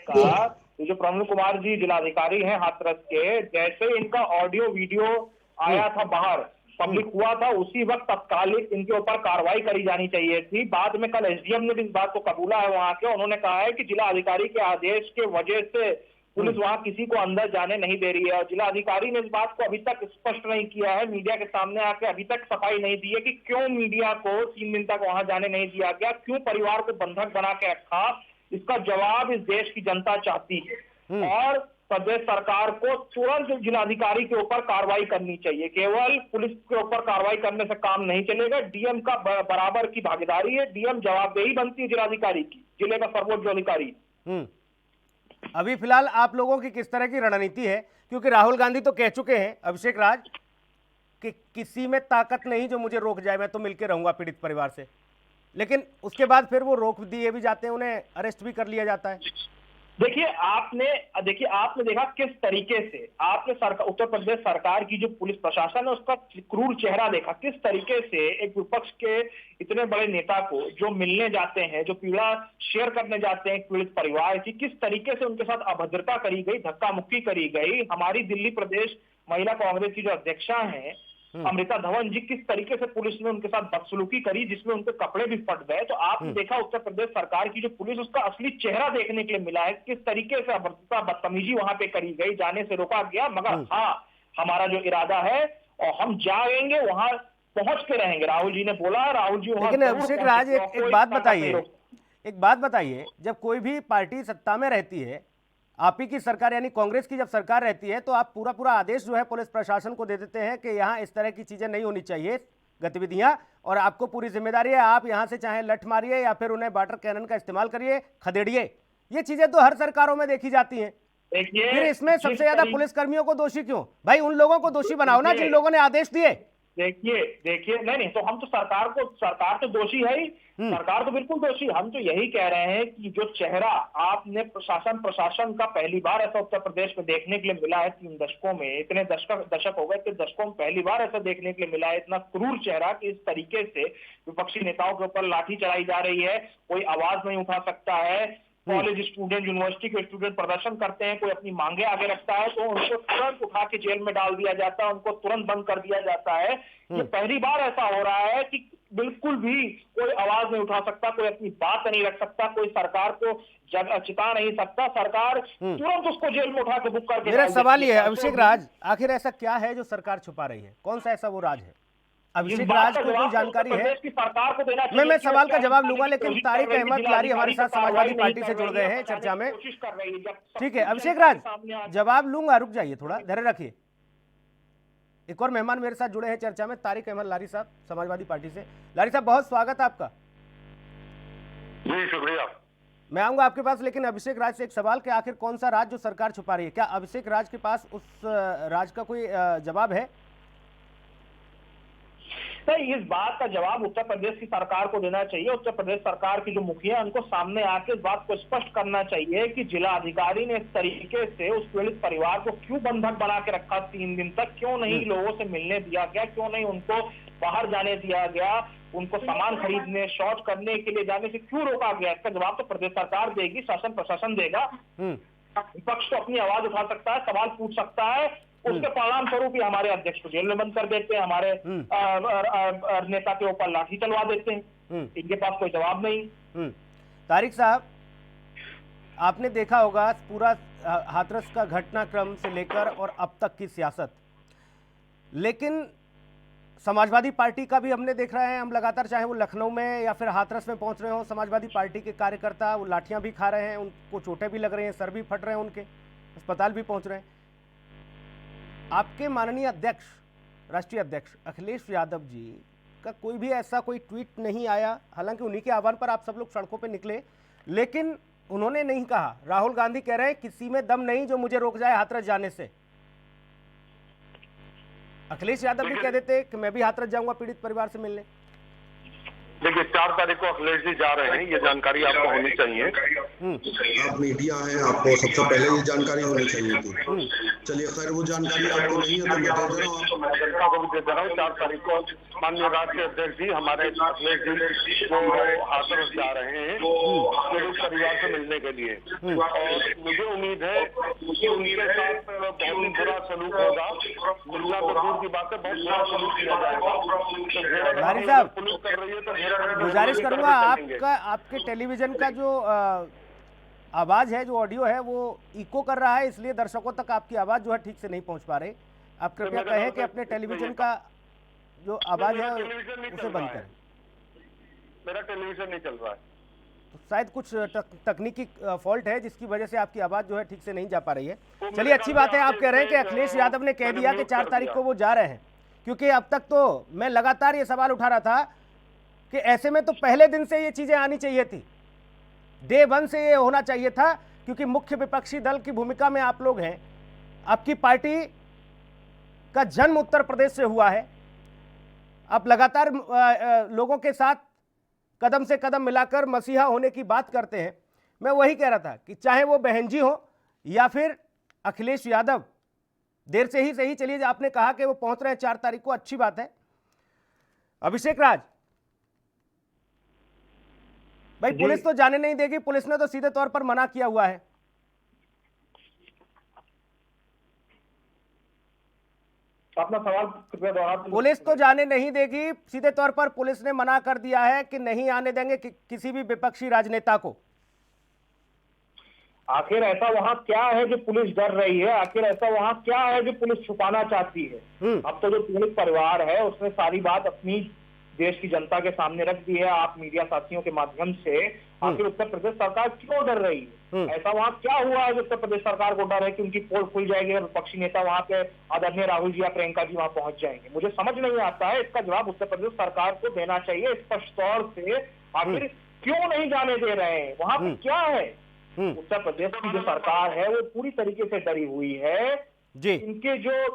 कहा जो प्रवीण कुमार जी जिलाधिकारी हैं हाथरस के, जैसे इनका ऑडियो वीडियो आया था बाहर, पब्लिक हुआ था, उसी वक्त तत्कालिक इनके ऊपर कार्रवाई करी जानी चाहिए थी। बाद में कल एसडीएम ने भी इस बात को कबूला है वहां के। उन्होंने कहा है कि जिला अधिकारी के आदेश के वजह से पुलिस वहां किसी को अंदर जाने नहीं दे रही है। और जिला अधिकारी ने इस बात को अभी तक स्पष्ट नहीं किया है, मीडिया के सामने आके अभी तक सफाई नहीं दी है कि क्यों मीडिया को 3 दिन तक वहां जाने नहीं दिया गया, क्यों परिवार को बंधक बना के रखा। इसका जवाब इस देश की जनता चाहती है और प्रदेश सरकार को तुरंत जिलाधिकारी के ऊपर कार्रवाई करनी चाहिए। केवल पुलिस के ऊपर कार्रवाई करने से काम नहीं चलेगा, डीएम का बराबर की भागीदारी है। डीएम जवाबदेही बनती है जिलाधिकारी की, जिले का सर्वोच्च अधिकारी। अभी फिलहाल आप लोगों की किस तरह की रणनीति है? क्योंकि राहुल गांधी तो कह चुके हैं अभिषेक राज कि किसी में ताकत नहीं जो मुझे रोक जाए, मैं तो मिलकर रहूंगा पीड़ित परिवार से। लेकिन उसके बाद फिर वो रोक दिए भी जाते हैं, उन्हें अरेस्ट भी कर लिया जाता है। देखिए आपने देखा किस तरीके से आपने उत्तर प्रदेश सरकार की जो पुलिस प्रशासन है उसका क्रूर चेहरा देखा। किस तरीके से एक विपक्ष के इतने बड़े नेता को जो मिलने जाते हैं, जो पीड़ा शेयर करने जाते हैं पीड़ित परिवार की, किस तरीके से उनके साथ अभद्रता करी गई, धक्का मुक्की करी गई। हमारी दिल्ली प्रदेश महिला कांग्रेस की जो अध्यक्षा हैं अमृता धवन जी, किस तरीके से पुलिस ने उनके साथ बदसलूकी करी, जिसमें उनके कपड़े भी फट गए। तो आपने देखा उत्तर प्रदेश सरकार की जो पुलिस, उसका असली चेहरा देखने के लिए मिला है। किस तरीके से अभद्रता, बदतमीजी वहां पे करी गई, जाने से रोका गया। मगर हाँ, हमारा जो इरादा है और हम जाएंगे, वहां पहुंच के रहेंगे। राहुल जी ने बोला, राहुल जी वहां। लेकिन अभिषेक राज, एक बात बताइए, जब कोई भी पार्टी सत्ता में रहती है, आप ही की सरकार यानी कांग्रेस की जब सरकार रहती है, तो आप पूरा आदेश जो है पुलिस प्रशासन को दे देते हैं कि यहाँ इस तरह की चीजें नहीं होनी चाहिए गतिविधियां, और आपको पूरी जिम्मेदारी है, आप यहाँ से चाहे लठ मारिए या फिर उन्हें वाटर कैनन का इस्तेमाल करिए, खदेड़िए। ये चीजें तो हर सरकारों में देखी जाती हैं। फिर इसमें सबसे ज्यादा पुलिसकर्मियों को दोषी क्यों? भाई उन लोगों को दोषी बनाओ ना जिन लोगों ने आदेश दिए। देखिए नहीं, तो हम तो सरकार तो दोषी है ही, सरकार तो बिल्कुल दोषी। हम तो यही कह रहे हैं कि जो चेहरा आपने प्रशासन का पहली बार ऐसा उत्तर प्रदेश में देखने के लिए मिला है 3 दशकों में, इतने दशक हो गए, इतने दशकों में पहली बार ऐसा देखने के लिए मिला है, इतना क्रूर चेहरा कि इस तरीके से विपक्षी नेताओं के ऊपर लाठी चढ़ाई जा रही है, कोई आवाज नहीं उठा सकता है। कॉलेज स्टूडेंट, यूनिवर्सिटी के स्टूडेंट प्रदर्शन करते हैं, कोई अपनी मांगे आगे रखता है तो उनको तुरंत उठा के जेल में डाल दिया जाता है, उनको तुरंत बंद कर दिया जाता है। ये पहली बार ऐसा हो रहा है कि बिल्कुल भी कोई आवाज नहीं उठा सकता, कोई अपनी बात नहीं रख सकता, कोई सरकार को चिता नहीं सकता। सरकार तुरंत उसको जेल में उठा के बुक करके। मेरा सवाल ये है अभिषेक राज, आखिर ऐसा क्या है जो सरकार छुपा रही है? कौन सा ऐसा वो राज है? अभिषेक राज को कोई जानकारी है? सरकार को देना चाहिए। मैं सवाल का जवाब लूंगा, लेकिन तारिक अहमद लारी हमारे साथ समाजवादी पार्टी से जुड़ गए हैं चर्चा में। ठीक है अभिषेक राज, जवाब लूंगा, रुक जाइए थोड़ा, धैर्य रखिए। एक और मेहमान मेरे साथ जुड़े हैं चर्चा में, तारिक अहमद लारी साहब, समाजवादी पार्टी से। लारी साहब बहुत स्वागत है आपका। जी शुक्रिया। मैं आऊंगा आपके पास, लेकिन अभिषेक राज से एक सवाल कि आखिर कौन सा राज जो सरकार छुपा रही है, क्या अभिषेक राज के पास उस राज का कोई जवाब है? तो इस बात का जवाब उत्तर प्रदेश की सरकार को देना चाहिए। उत्तर प्रदेश सरकार की जो मुखिया उनको सामने आके इस बात को स्पष्ट करना चाहिए कि जिला अधिकारी ने इस तरीके से उस पीड़ित परिवार को क्यों बंधक बना के रखा 3 दिन तक, क्यों नहीं लोगों से मिलने दिया गया, क्यों नहीं उनको बाहर जाने दिया गया, उनको सामान खरीदने शौच करने के लिए जाने से क्यों रोका गया। इसका जवाब तो प्रदेश सरकार देगी, शासन प्रशासन देगा। विपक्ष तो अपनी आवाज उठा सकता है, सवाल पूछ सकता है, उसके परिणाम स्वरूप ही हमारे अध्यक्ष को जेल में बंद कर देते हैं, हमारे नेता के ऊपर लाठी चलवा देते हैं। इनके पास कोई जवाब नहीं। तारिक साहब, आपने देखा होगा पूरा हाथरस का घटनाक्रम से लेकर और अब तक की सियासत, लेकिन समाजवादी पार्टी का भी हमने देख रहे हैं, हम लगातार, चाहे वो लखनऊ में या फिर हाथरस में पहुंच रहे हो, समाजवादी पार्टी के कार्यकर्ता वो लाठियां भी खा रहे हैं, उनको चोटें भी लग रही हैं, सर भी फट रहे हैं, उनके अस्पताल भी पहुंच रहे हैं। आपके माननीय अध्यक्ष, राष्ट्रीय अध्यक्ष अखिलेश यादव जी का कोई भी ऐसा कोई ट्वीट नहीं आया, हालांकि उन्हीं के आह्वान पर आप सब लोग सड़कों पे निकले, लेकिन उन्होंने नहीं कहा। राहुल गांधी कह रहे हैं किसी में दम नहीं जो मुझे रोक जाए हाथरस जाने से। अखिलेश यादव भी कह देते कि मैं भी हाथरस जाऊंगा पीड़ित परिवार से मिलने। देखिए 4 तारीख को अखिलेश जी जा रहे हैं, ये जानकारी आपको होनी चाहिए। आप मीडिया हैं, आपको सबसे पहले ये जानकारी होनी चाहिए थी। चलिए खैर, वो जानकारी आपको नहीं है तो मैं दे दे रहा हूँ, मैं जनता को भी दे दे रहा हूँ। 4 तारीख को माननीय राष्ट्रीय अध्यक्ष जी हमारे अखिलेश जी वो हाथरस जा रहे हैं पीड़ित परिवार से मिलने के लिए, और मुझे उम्मीद है कि उनके साथ बहुत ही बुरा सलूक होगा। मिलना तो दूर की बात है, बहुत बुरा सलूक किया जाएगा। तो पुलिस कर रही है तो गुजारिश करूंगा आपके टेलीविजन का जो आवाज है, जो ऑडियो है, वो इको कर रहा है, इसलिए दर्शकों तक आपकी आवाज जो है ठीक से नहीं पहुंच पा रही। आप कृपया कहें कि अपने टेलीविजन का जो आवाज है उसे बंद करें। मेरा टेलीविजन नहीं चल रहा है, तो शायद कुछ तकनीकी फॉल्ट है जिसकी वजह से आपकी आवाज जो है ठीक से नहीं जा पा रही है। चलिए, अच्छी बात है, आप कह रहे हैं कि अखिलेश यादव ने कह दिया कि 4 तारीख को वो जा रहे हैं, क्योंकि अब तक तो मैं लगातार ये सवाल उठा रहा था कि ऐसे में तो पहले दिन से ये चीजें आनी चाहिए थी, डे 1 से ये होना चाहिए था, क्योंकि मुख्य विपक्षी दल की भूमिका में आप लोग हैं। आपकी पार्टी का जन्म उत्तर प्रदेश से हुआ है, आप लगातार लोगों के साथ कदम से कदम मिलाकर मसीहा होने की बात करते हैं। मैं वही कह रहा था कि चाहे वो बहन जी हो या फिर अखिलेश यादव, देर से ही सही, चलिए आपने कहा कि वो पहुंच रहे हैं 4 तारीख को, अच्छी बात है। अभिषेक राज भाई, पुलिस तो जाने नहीं देगी, पुलिस ने तो सीधे तौर पर मना किया हुआ है। अपना सवाल कृपया दोहरा। पुलिस तो जाने नहीं देगी, सीधे तौर पर पुलिस ने मना कर दिया है कि नहीं आने देंगे किसी भी विपक्षी राजनेता को। आखिर ऐसा वहां क्या है जो पुलिस डर रही है? आखिर ऐसा वहां क्या है जो पुलिस छुपाना चाहती है? अब तो जो पीड़ित परिवार है उसने सारी बात अपनी देश की जनता के सामने रख दी है, आप मीडिया साथियों के माध्यम से। आखिर उत्तर प्रदेश सरकार क्यों डर रही है? ऐसा वहां क्या हुआ है जो उत्तर प्रदेश सरकार को डर है कि उनकी पोल खुल जाएगी और विपक्षी नेता वहां पे आदरणीय राहुल जी या प्रियंका जी वहां पहुंच जाएंगे? मुझे समझ नहीं आता है। इसका जवाब उत्तर प्रदेश सरकार को देना चाहिए स्पष्ट तौर से। आखिर क्यों नहीं जाने दे रहे हैं? वहां पे क्या है? उत्तर प्रदेश की जो सरकार है वो पूरी तरीके से डरी हुई है जी। इनके जो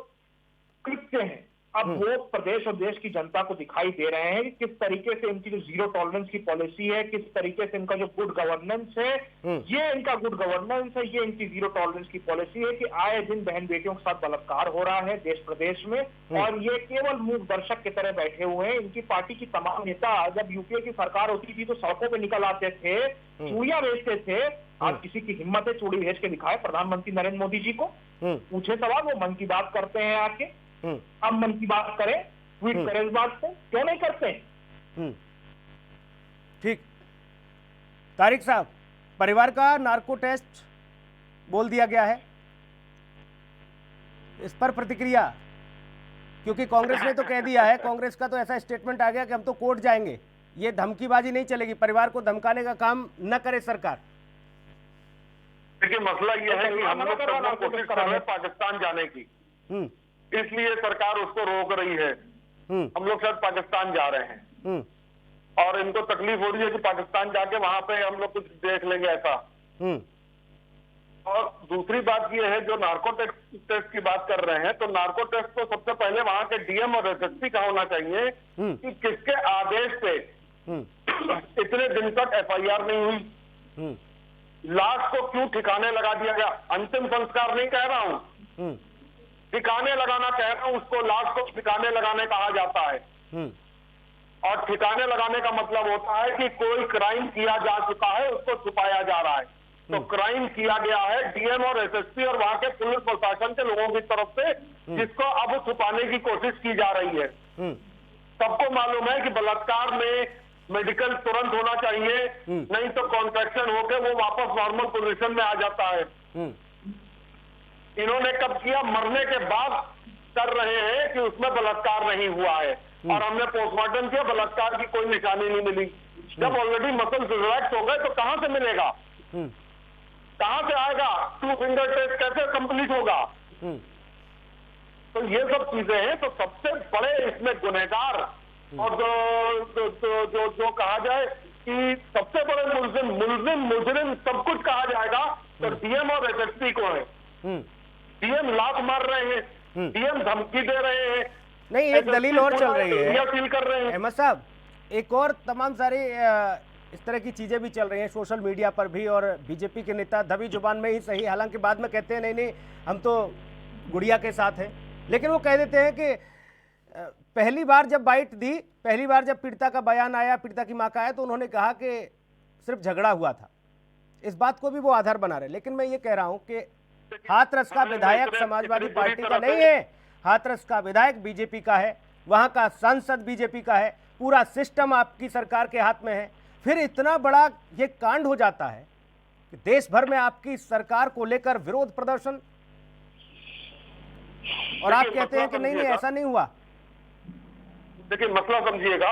कृत्य हैं अब वो प्रदेश और देश की जनता को दिखाई दे रहे हैं कि किस तरीके से इनकी जो जीरो टॉलरेंस की पॉलिसी है, किस तरीके से इनका जो गुड गवर्नेंस है, ये इनका गुड गवर्नेंस है, ये इनकी जीरो टॉलरेंस की पॉलिसी है कि आए दिन बहन बेटियों के साथ बलात्कार हो रहा है देश प्रदेश में, और ये केवल मूक दर्शक की तरह बैठे हुए हैं। इनकी पार्टी की तमाम नेता जब यूपीए की सरकार होती थी तो सड़कों पर निकल आते थे, चूड़ियां बेचते थे। आज किसी की हिम्मत है चूड़ी भेज के दिखाए प्रधानमंत्री नरेंद्र मोदी जी को, पूछे सवाल, वो मन की बात करते हैं आके। अब मन की बात करें, ट्वीट करें इस बात को, क्यों नहीं करते? ठीक। तारिक साहब, परिवार का नार्को टेस्ट बोल दिया गया है, इस पर प्रतिक्रिया? क्योंकि कांग्रेस ने तो कह दिया है, कांग्रेस का तो ऐसा स्टेटमेंट आ गया कि हम तो कोर्ट जाएंगे, ये धमकीबाजी नहीं चलेगी, परिवार को धमकाने का काम न करे सरकार। देखिए मसला ये है कि हम लोग कोशिश कर रहे हैं पाकिस्तान जाने की, इसलिए सरकार उसको रोक रही है। हम लोग शायद पाकिस्तान जा रहे हैं और इनको तकलीफ हो रही है कि पाकिस्तान जाके वहां पे हम लोग कुछ देख लेंगे ऐसा। और दूसरी बात ये है, जो नार्को टेस्ट की बात कर रहे हैं, तो नार्को टेस्ट तो सबसे पहले वहां के डीएम और एसएसपी का होना चाहिए कि किसके आदेश पे इतने दिन तक एफआईआर नहीं हुई, लाश को क्यों ठिकाने लगा दिया गया। अंतिम संस्कार नहीं कह रहा हूं, ठिकाने लगाना कह रहा हूं, उसको लाश को ठिकाने लगाने कहा जाता है। और ठिकाने लगाने का मतलब होता है कि कोई क्राइम किया जा चुका है, उसको छुपाया जा रहा है। तो क्राइम किया गया है डीएम और एसएसपी और वहां के पुलिस प्रशासन के लोगों की तरफ से, जिसको अब छुपाने की कोशिश की जा रही है। सबको मालूम है कि बलात्कार में मेडिकल तुरंत होना चाहिए, नहीं तो कॉन्ट्रैक्शन होकर वो वापस नॉर्मल पोजीशन में आ जाता है। इन्होंने कब किया? मरने के बाद कर रहे हैं कि उसमें बलात्कार नहीं हुआ है, और हमने पोस्टमार्टम किया, बलात्कार की कोई निशानी नहीं मिली। जब ऑलरेडी मसल्स रिलैक्स हो गए तो कहां से मिलेगा, कहां से आएगा? 2 फिंगर टेस्ट कैसे कंप्लीट होगा? तो ये सब चीजें हैं। तो सबसे बड़े इसमें गुनहगार और जो कहा जाए कि सबसे बड़े मुजरिम सब कुछ कहा जाएगा तो डीएम और एसएसपी को है। डीएम लात मार रहे हैं, डीएम धमकी दे रहे हैं। नहीं, एक दलील और चल रही है फील कर रहे हैं अहमद साहब, एक और तमाम सारी इस तरह की चीजें भी चल रही हैं सोशल मीडिया पर भी, और बीजेपी के नेता दबी जुबान में ही सही, हालांकि बाद में कहते हैं नहीं हम तो गुड़िया के साथ हैं, लेकिन वो कह देते हैं कि पहली बार जब बाइट दी, पहली बार जब पीड़िता का बयान आया, पीड़िता की मां का आया, तो उन्होंने कहा कि सिर्फ झगड़ा हुआ था। इस बात को भी वो आधार बना रहे। लेकिन मैं ये कह रहा हूं कि हाथरस का विधायक समाजवादी पार्टी का नहीं है, हाथरस का विधायक बीजेपी का है, वहां का सांसद बीजेपी का है, पूरा सिस्टम आपकी सरकार के हाथ में है। फिर इतना बड़ा ये कांड हो जाता है कि देश भर में आपकी सरकार को लेकर विरोध प्रदर्शन, और आप कहते हैं कि नहीं ऐसा नहीं हुआ। देखिए मसला समझिएगा,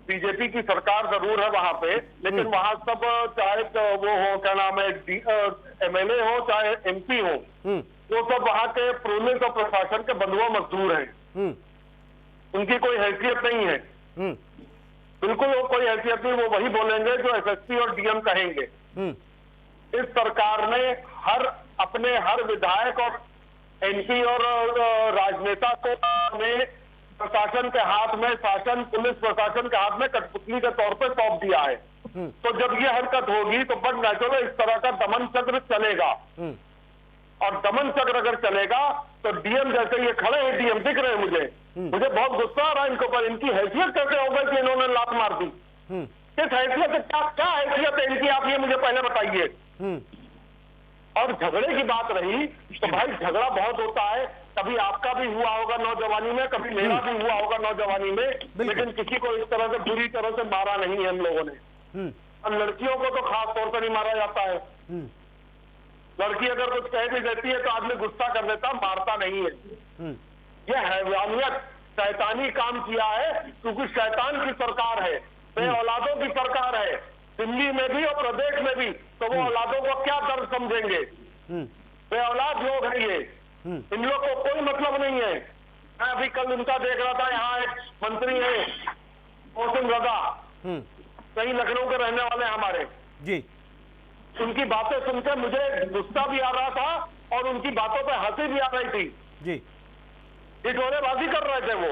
बीजेपी की सरकार जरूर है वहां पे, लेकिन वहां सब चाहे तो वो हो, क्या नाम है, एमएलए हो चाहे एमपी हो, वो सब वहां के पुलिस और प्रशासन के बंधुआ मजदूर हैं। उनकी कोई हैसियत नहीं है, बिल्कुल वो कोई हैसियत नहीं। वो वही बोलेंगे जो एसएसपी और डीएम कहेंगे। इस सरकार ने हर विधायक और एमपी और राजनेता को प्रशासन के हाथ में, शासन पुलिस प्रशासन के हाथ में कठपुतली के तौर पर सौंप दिया है। तो जब ये हरकत होगी तो बड़ नेचुरल इस तरह का दमन चक्र चलेगा, और दमन चक्र अगर चलेगा तो डीएम जैसे ये खड़े हैं, डीएम दिख रहे हैं मुझे बहुत गुस्सा आ रहा है इनको पर। इनकी हैसियत कैसे हो गई कि इन्होंने लात मार दी? किस हैसियत से, क्या हैसियत है इनकी, आप ये मुझे पहले बताइए। और झगड़े की बात रही तो भाई झगड़ा बहुत होता है, कभी आपका भी हुआ होगा नौजवानी में, कभी मेरा भी हुआ होगा नौजवानी में, लेकिन किसी को इस तरह से बुरी तरह से मारा नहीं है हम लोगों ने। और लड़कियों को तो खास तौर पर नहीं मारा जाता है। लड़की अगर कुछ कह भी देती है तो आदमी गुस्सा कर देता, मारता नहीं है। यह हैवानियत, शैतानी काम किया है, क्योंकि शैतान की सरकार है, बे औलादों की सरकार है, दिल्ली में भी और प्रदेश में भी। तो वो औलादों को क्या दर्द समझेंगे? बे औलाद लोग हैं ये, इन लोग को कोई मतलब नहीं है। मैं अभी कल उनका देख रहा था, यहाँ एक मंत्री है मोहसिन रजा, कहीं लखनऊ के रहने वाले हमारे जी, उनकी बातें सुनकर मुझे गुस्सा भी आ रहा था और उनकी बातों पे हंसी भी आ रही थी जी। ढिढोरेबाजी कर रहे थे, वो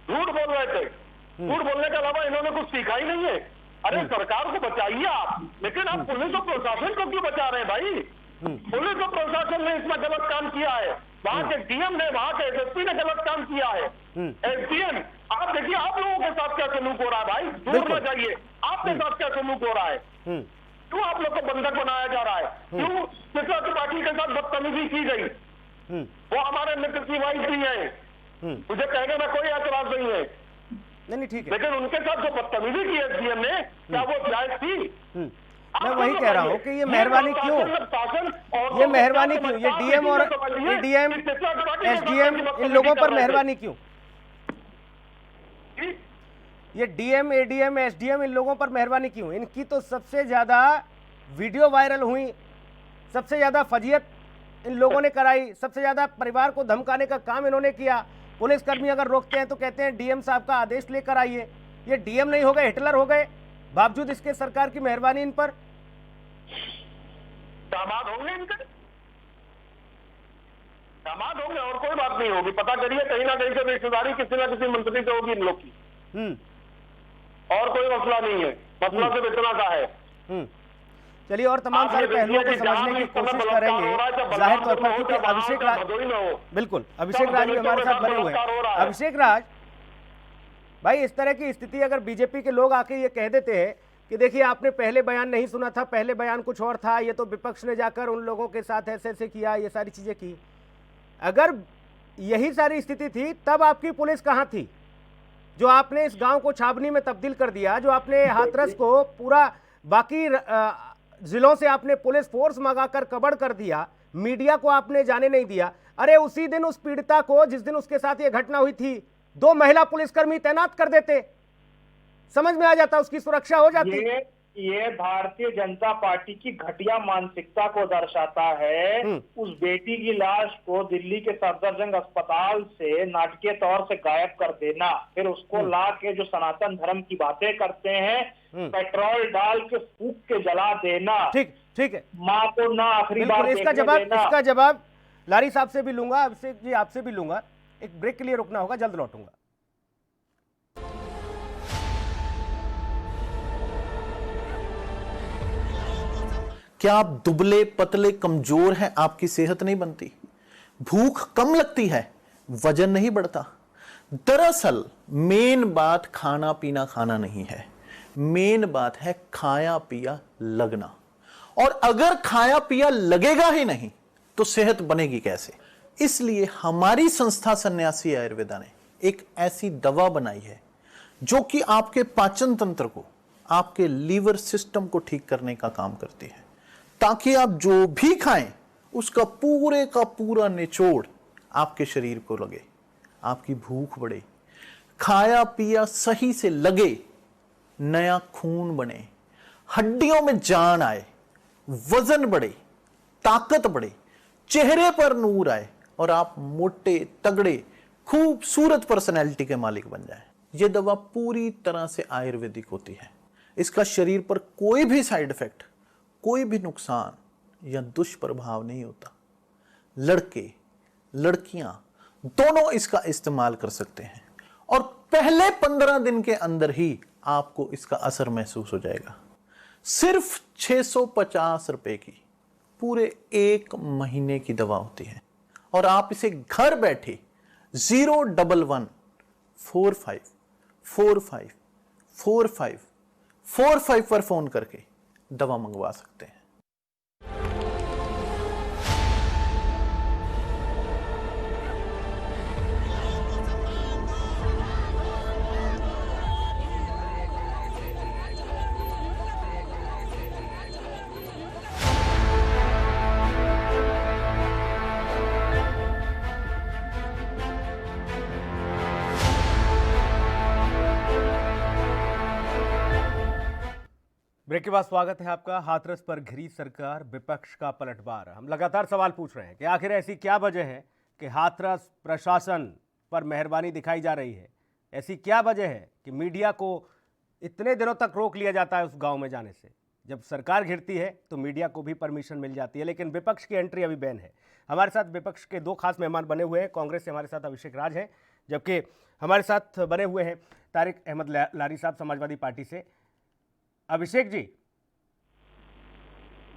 झूठ बोल रहे थे। झूठ बोलने के अलावा इन्होंने कुछ सीखा ही नहीं है। अरे सरकार को बचाइए आप, लेकिन आप पुलिस और प्रशासन को क्यों बचा रहे हैं भाई? पुलिस और प्रशासन ने इसमें गलत काम किया है, वहां के डीएम ने, वहां के एसएसपी ने गलत काम किया है। एसडीएम, आप देखिए आप लोगों के साथ क्या सलूक हो रहा है भाई, दूर न जाइए, आपके साथ क्या सलूक हो रहा है? क्यों आप लोग को बंधक बनाया जा रहा है? क्यों चित्रा त्रिपाठी के साथ बदतमीजी की गई? वो हमारे मित्र की वाइफ भी है, मुझे कहने में कोई ऐतराज नहीं है, नहीं ठीक है, लेकिन उनके साथ जो बदतमीजी की एसडीएम ने, क्या वो जायज थी? मैं वही कह रहा हूँ कि ये मेहरबानी क्यों, ये मेहरबानी क्यों, ये डीएम और एडीएम एसडीएम इन लोगों पर मेहरबानी क्यों? ये डीएम एडीएम एसडीएम इन लोगों पर मेहरबानी क्यों? इनकी तो सबसे ज्यादा वीडियो वायरल हुई, सबसे ज्यादा फजीयत इन लोगों ने कराई, सबसे ज्यादा परिवार को धमकाने का काम इन्होंने किया। पुलिसकर्मी अगर रोकते हैं तो कहते हैं डीएम साहब का आदेश लेकर आइए। ये डीएम नहीं हो गए, हिटलर हो गए, बावजूद इसके सरकार की मेहरबानी इन पर। दामाद होंगे इनके, दामाद होंगे और कोई बात नहीं होगी। पता करिए कहीं ना कहीं से रिश्तेदारी किसी ना किसी मंत्री से होगी इन लोग की, और कोई मसला नहीं है। मसला सिर्फ इतना सा है। चलिए और तमाम सारे पहलुओं को समझने की कोशिश करेंगे। जाहिर तौर पर क्योंकि अभिषेक राज, बिल्कुल अभिषेक राज भी हमारे साथ बने हुए हैं। अभिषेक राज भाई, इस तरह की स्थिति अगर बीजेपी के लोग आके ये कह देते हैं कि देखिए आपने पहले बयान नहीं सुना था, पहले बयान कुछ और था, ये तो विपक्ष ने जाकर उन लोगों के साथ ऐसे ऐसे किया, ये सारी चीजें की, अगर यही सारी स्थिति थी तब आपकी पुलिस कहाँ थी? जो आपने इस गांव को छावनी में तब्दील कर दिया, जो आपने हाथरस को पूरा बाकी जिलों से आपने पुलिस फोर्स मंगाकर कवर कर दिया, मीडिया को आपने जाने नहीं दिया। अरे उसी दिन उस पीड़िता को, जिस दिन उसके साथ ये घटना हुई थी, 2 महिला पुलिसकर्मी तैनात कर देते, समझ में आ जाता, उसकी सुरक्षा हो जाती। ये भारतीय जनता पार्टी की घटिया मानसिकता को दर्शाता है। उस बेटी की लाश को दिल्ली के सफदरजंग अस्पताल से नाटकीय तौर से गायब कर देना, फिर उसको ला के जो सनातन धर्म की बातें करते हैं, पेट्रोल डाल के फूंक के जला देना। ठीक है, माँ को ना आखिरी बार इसका जवाब लारी साहब से भी लूंगा, अभिषेक जी आपसे भी लूंगा। एक ब्रेक के लिए रुकना होगा, जल्द लौटूंगा। क्या आप दुबले पतले कमजोर हैं, आपकी सेहत नहीं बनती? भूख कम लगती है, वजन नहीं बढ़ता? दरअसल मेन बात खाना पीना खाना नहीं है, मेन बात है खाया पिया लगना। और अगर खाया पिया लगेगा ही नहीं तो सेहत बनेगी कैसे? इसलिए हमारी संस्था सन्यासी आयुर्वेदा ने एक ऐसी दवा बनाई है जो कि आपके पाचन तंत्र को, आपके लीवर सिस्टम को ठीक करने का काम करती है, ताकि आप जो भी खाएं उसका पूरे का पूरा निचोड़ आपके शरीर को लगे, आपकी भूख बढ़े, खाया पिया सही से लगे, नया खून बने, हड्डियों में जान आए, वजन बढ़े, ताकत बढ़े, चेहरे पर नूर आए और आप मोटे तगड़े खूबसूरत पर्सनैलिटी के मालिक बन जाएं। यह दवा पूरी तरह से आयुर्वेदिक होती है। इसका शरीर पर कोई भी साइड इफेक्ट, कोई भी नुकसान या दुष्प्रभाव नहीं होता। लड़के लड़कियां दोनों इसका इस्तेमाल कर सकते हैं और पहले 15 दिन के अंदर ही आपको इसका असर महसूस हो जाएगा। सिर्फ 650 रुपए की पूरे 1 महीने की दवा होती है और आप इसे घर बैठे 01145454545 पर फोन करके दवा मंगवा सकते हैं। ब्रेक के बाद स्वागत है आपका। हाथरस पर घिरी सरकार, विपक्ष का पलटवार। हम लगातार सवाल पूछ रहे हैं कि आखिर ऐसी क्या वजह है कि हाथरस प्रशासन पर मेहरबानी दिखाई जा रही है? ऐसी क्या वजह है कि मीडिया को इतने दिनों तक रोक लिया जाता है उस गांव में जाने से? जब सरकार घिरती है तो मीडिया को भी परमिशन मिल जाती है, लेकिन विपक्ष की एंट्री अभी बैन है। हमारे साथ विपक्ष के 2 खास मेहमान बने हुए हैं। कांग्रेस से हमारे साथ अभिषेक राज हैं, जबकि हमारे साथ बने हुए हैं तारिक अहमद लारी साहब समाजवादी पार्टी से। अभिषेक जी,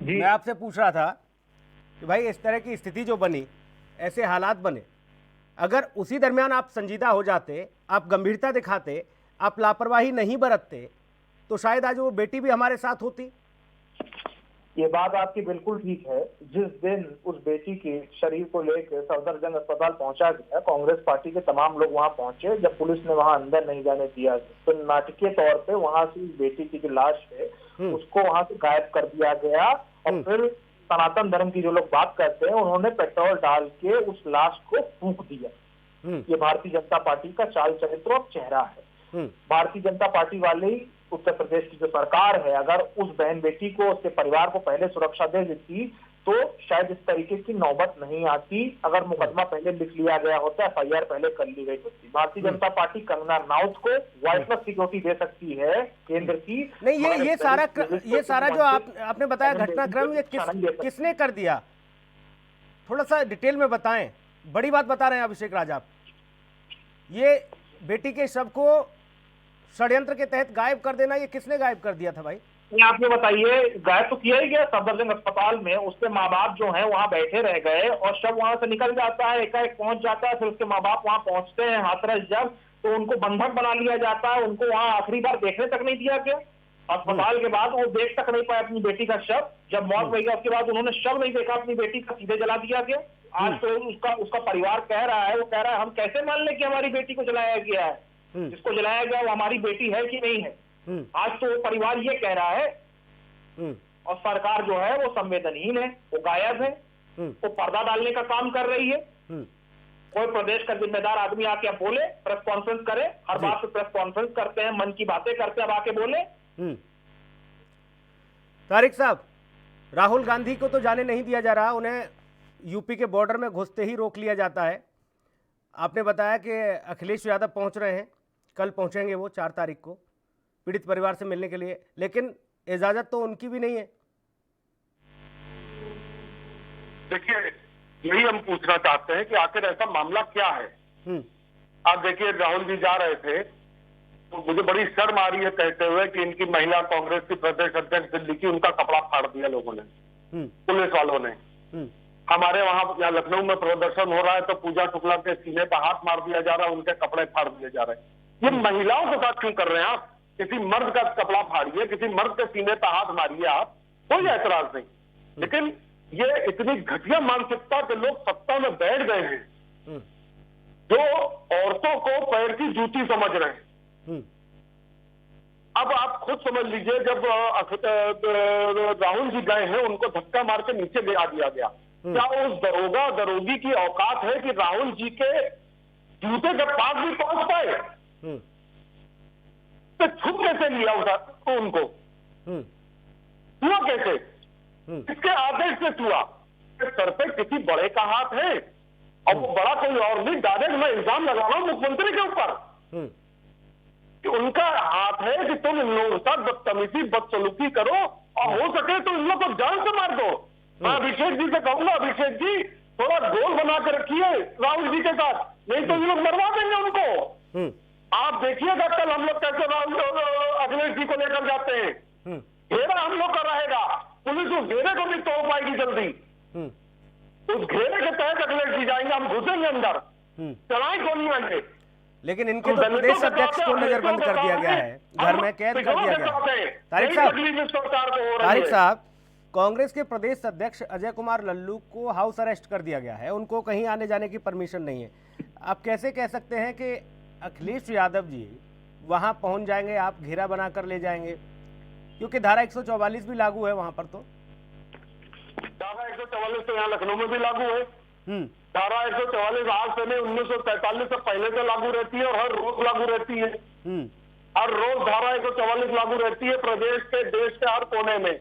मैं आपसे पूछ रहा था कि भाई इस तरह की स्थिति जो बनी, ऐसे हालात बने, अगर उसी दरमियान आप संजीदा हो जाते, आप गंभीरता दिखाते, आप लापरवाही नहीं बरतते, तो शायद आज वो बेटी भी हमारे साथ होती। ये बात आपकी बिल्कुल ठीक है। जिस दिन उस बेटी के शरीर को लेकर सफदरजंग अस्पताल पहुंचा गया, कांग्रेस पार्टी के तमाम लोग वहां पहुंचे। जब पुलिस ने वहां अंदर नहीं जाने दिया तो नाटकीय तौर पे वहां से उस बेटी की जो लाश है उसको वहां से गायब कर दिया गया। और फिर सनातन धर्म की जो लोग बात करते हैं, उन्होंने पेट्रोल डाल के उस लाश को फूंक दिया। ये भारतीय जनता पार्टी का चाल चरित्र और चेहरा है। भारतीय जनता पार्टी वाले ही उत्तर प्रदेश की जो सरकार है, अगर उस बहन बेटी को, उसके परिवार को पहले सुरक्षा दे देती तो शायद इस तरीके की नौबत नहीं आती। अगर मुकदमा पहले लिख लिया गया होता, FIR पहले कर ली गई होती। भारतीय जनता पार्टी कंगना राउत को वॉइसलेस सिक्योरिटी दे सकती है केंद्र की। नहीं, ये सारा जो आपने बताया घटनाक्रम, ये किसने कर दिया? थोड़ा सा डिटेल में बताएं। बड़ी बात बता रहे हैं अभिषेक राज आप। ये बेटी के शव को षड्यंत्र के तहत गायब कर देना, ये किसने गायब कर दिया था भाई? आप ये बताइए, गायब तो किया ही गया सफदरजंग अस्पताल में। उसके माँ बाप जो हैं वहां बैठे रह गए और शव वहां से निकल जाता है, एकाएक पहुंच जाता है। फिर उसके माँ बाप वहां पहुंचते हैं हाथरस जब, तो उनको बंधक बना लिया जाता है। उनको वहां आखिरी बार देखने तक नहीं दिया गया। अस्पताल के बाद वो देख तक नहीं पाए अपनी बेटी का शव। जब मौत हुई उसके बाद उन्होंने शव नहीं देखा अपनी बेटी का, सीधे जला दिया गया। आज तो उसका परिवार कह रहा है, वो कह रहा है हम कैसे मान लें कि हमारी बेटी को जलाया गया है, जिसको जलाया गया वो हमारी बेटी है कि नहीं है। आज तो वो परिवार ये कह रहा है और सरकार जो है वो संवेदनहीन है, वो गायब है, वो पर्दा डालने का काम कर रही है। कोई प्रदेश का जिम्मेदार आदमी आके अब बोले, प्रेस कॉन्फ्रेंस करे, हर बात पे प्रेस कॉन्फ्रेंस करते हैं, मन की बातें करते हैं, अब आके बोले। तारिक साहब, राहुल गांधी को तो जाने नहीं दिया जा रहा, उन्हें यूपी के बॉर्डर में घुसते ही रोक लिया जाता है। आपने बताया कि अखिलेश यादव पहुंच रहे हैं, कल पहुंचेंगे वो 4 तारीख को पीड़ित परिवार से मिलने के लिए, लेकिन इजाजत तो उनकी भी नहीं है। देखिए, यही हम पूछना चाहते हैं कि आखिर ऐसा मामला क्या है। आप देखिए, राहुल जी जा रहे थे तो मुझे बड़ी शर्म आ रही है कहते हुए कि इनकी महिला कांग्रेस की प्रदेश अध्यक्ष दिल्ली की, उनका कपड़ा फाड़ दिया लोगों ने, पुलिस वालों ने। हमारे वहां यहाँ लखनऊ में प्रदर्शन हो रहा है तो पूजा शुक्ला के सीने पर हाथ मार दिया जा रहा है, उनके कपड़े फाड़ दिए जा रहे हैं। ये महिलाओं के साथ क्यों कर रहे हैं आप? किसी मर्द का कपड़ा फाड़िए, किसी मर्द के सीने पर हाथ मारिए, आप कोई ऐतराज नहीं। लेकिन ये इतनी घटिया मानसिकता के लोग सत्ता में बैठ गए हैं जो औरतों को पैर की जूती समझ रहे हैं। अब आप खुद समझ लीजिए, जब राहुल जी गए हैं उनको धक्का मार के नीचे गिरा दिया गया। क्या उस दरोगी की औकात है कि राहुल जी के जूते के पास भी पहुंच पाए? तो छुप कैसे लिया उनको? हुआ कैसे? किसके आदेश से हुआ? सर पे किसी बड़े का हाथ है और वो बड़ा कोई और नहीं। डायरेक्ट मैं इल्जाम लगा रहा हूं मुख्यमंत्री के ऊपर कि उनका हाथ है कि तुम इन लोगों के साथ बदतमीजी बदसलूकी करो और हो सके तो इन लोग को जान से मार दो। मैं अभिषेक जी से कहूंगा, अभिषेक जी थोड़ा गोल बना के रखिए राहुल जी के साथ, नहीं तो ये लोग मरवा देंगे उनको। आप देखिएगा कल हम लोग कैसे अखिलेश जी को लेकर जाते हैं। घेरा हम लोग का रहेगा, पुलिस उस घेरे को भी तोड़ पाएगी जल्दी। उस घेरे के तहत अखिलेश जी जाएंगे, हम घुसेंगे अंदर, चढ़ाई गोलियां आएंगे। लेकिन इनके तो प्रदेश अध्यक्ष को नजरबंद कर दिया गया है, घर में कैद कर दिया गया है। तारिक साहब, कांग्रेस के प्रदेश अध्यक्ष अजय कुमार लल्लू को हाउस अरेस्ट कर दिया गया है, उनको कहीं आने जाने की परमिशन नहीं है। आप कैसे कह सकते हैं कि अखिलेश यादव जी वहां पहुंच जाएंगे, आप घेरा बनाकर ले जाएंगे? क्योंकि धारा 144 भी लागू है वहां पर। तो धारा 144 तो यहाँ लखनऊ में भी लागू है। धारा 144 आज से नहीं 1943 से पहले से लागू रहती है और हर रोज लागू रहती है। हर रोज धारा 144 लागू रहती है प्रदेश के, देश के हर कोने में।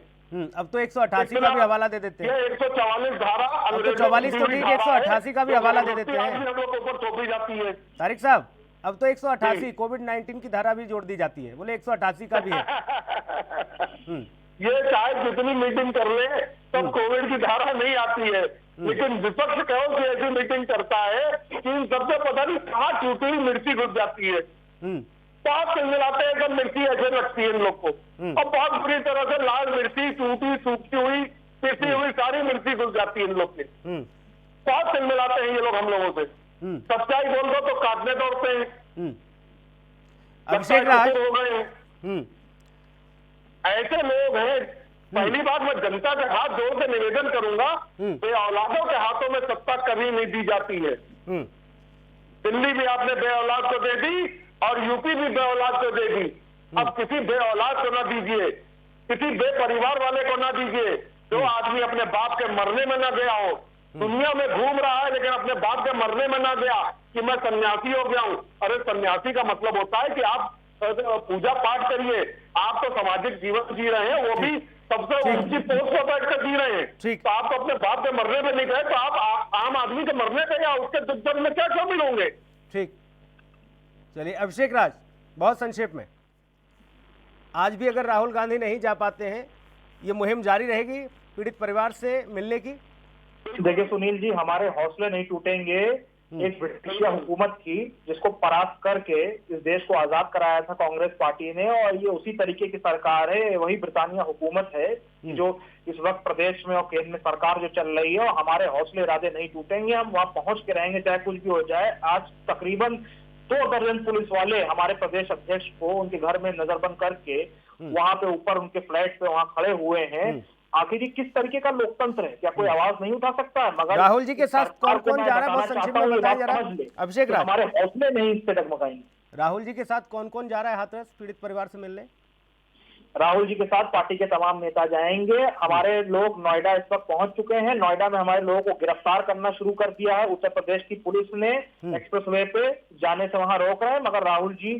अब तो 188 का भी हवाला दे देते हैं। 144 धारा, 144 तो ठीक है, 188 का भी हवाला दे देते हैं। हम लोग ऊपर थोपी जाती है। तारिक साहब, अब तो 188 कोविड-19 की धारा भी जोड़ दी जाती है, बोले 188 का भी है। ये चाहे जितनी मीटिंग कर ले तब कोविड की धारा नहीं आती है, लेकिन विपक्ष कहो कि ऐसी मीटिंग करता है कि इन सबसे पता नहीं कहाँ टूटी हुई मिर्ची घुस जाती है। बहुत मिलाते हैं, सब मिर्ची ऐसे लगती है इन लोग को, और बहुत बुरी तरह से लाल मिर्ची, टूटी सूखी हुई पिसी हुई सारी मिर्ची घुस जाती है इन लोग के। बहुत मिलाते हैं ये लोग हम लोगों से। सच्चाई बोल दो तो काटने दौड़ते हैं। अभिषेक राज हो गए, ऐसे लोग हैं। पहली बात, मैं जनता के हाथ जोड़ के निवेदन करूंगा, बे औलादों के हाथों में सत्ता कभी नहीं दी जाती है। दिल्ली भी आपने बे औलाद को दे दी और यूपी भी बे औलाद को दे दी। अब किसी बे औलाद को ना दीजिए, किसी बे परिवार वाले को ना दीजिए जो आदमी अपने बाप के मरने में ना गया हो। दुनिया में घूम रहा है लेकिन अपने बाप के मरने में ना गया कि मैं सन्यासी हो गया हूं। अरे सन्यासी का मतलब होता है कि आप पूजा पाठ करिए, आप तो सामाजिक जीवन जी रहे हैं, वो भी सबसे ऊंची पोस्ट पर बैठ कर जी रहे हैं। ठीक। तो आप अपने बाप के मरने पे नहीं गए, तो आप आम आदमी के मरने पे या उसके दुख दर्द में क्या शामिल होंगे? ठीक, चलिए अभिषेक राज, बहुत संक्षेप में, आज भी अगर राहुल गांधी नहीं जा पाते हैं, ये मुहिम जारी रहेगी पीड़ित परिवार से मिलने की? देखिए सुनील जी, हमारे हौसले नहीं टूटेंगे। एक ब्रिटिश हुकूमत थी जिसको परास्त करके इस देश को आजाद कराया था कांग्रेस पार्टी ने, और ये उसी तरीके की सरकार है, वही ब्रिटानिया हुकूमत है जो इस वक्त प्रदेश में और केंद्र में सरकार जो चल रही है। और हमारे हौसले इरादे नहीं टूटेंगे, हम वहां पहुंच के रहेंगे चाहे कुछ भी हो जाए। आज तकरीबन 2 दर्जन पुलिस वाले हमारे प्रदेश अध्यक्ष को उनके घर में नजरबंद करके वहां पे ऊपर उनके फ्लैट पे वहां खड़े हुए हैं। आखिर ये किस तरीके का लोकतंत्र है? क्या कोई आवाज नहीं उठा सकता है? मगर राहुल जी के साथ कौन कौन जा रहा है, बहुत संक्षेप में बताएं जरा अभिषेक राज। हमारे हौसले नहीं इस पे डगमगाएंगे। राहुल जी के साथ कौन कौन जा रहा है हाथरस पीड़ित परिवार से मिलने? राहुल जी के साथ पार्टी के तमाम नेता जाएंगे। हमारे लोग नोएडा इस वक्त पहुंच चुके हैं। नोएडा में हमारे लोगों को गिरफ्तार करना शुरू कर दिया है। उत्तर प्रदेश की पुलिस ने एक्सप्रेसवे पे जाने से वहां रोक रहे हैं, मगर राहुल जी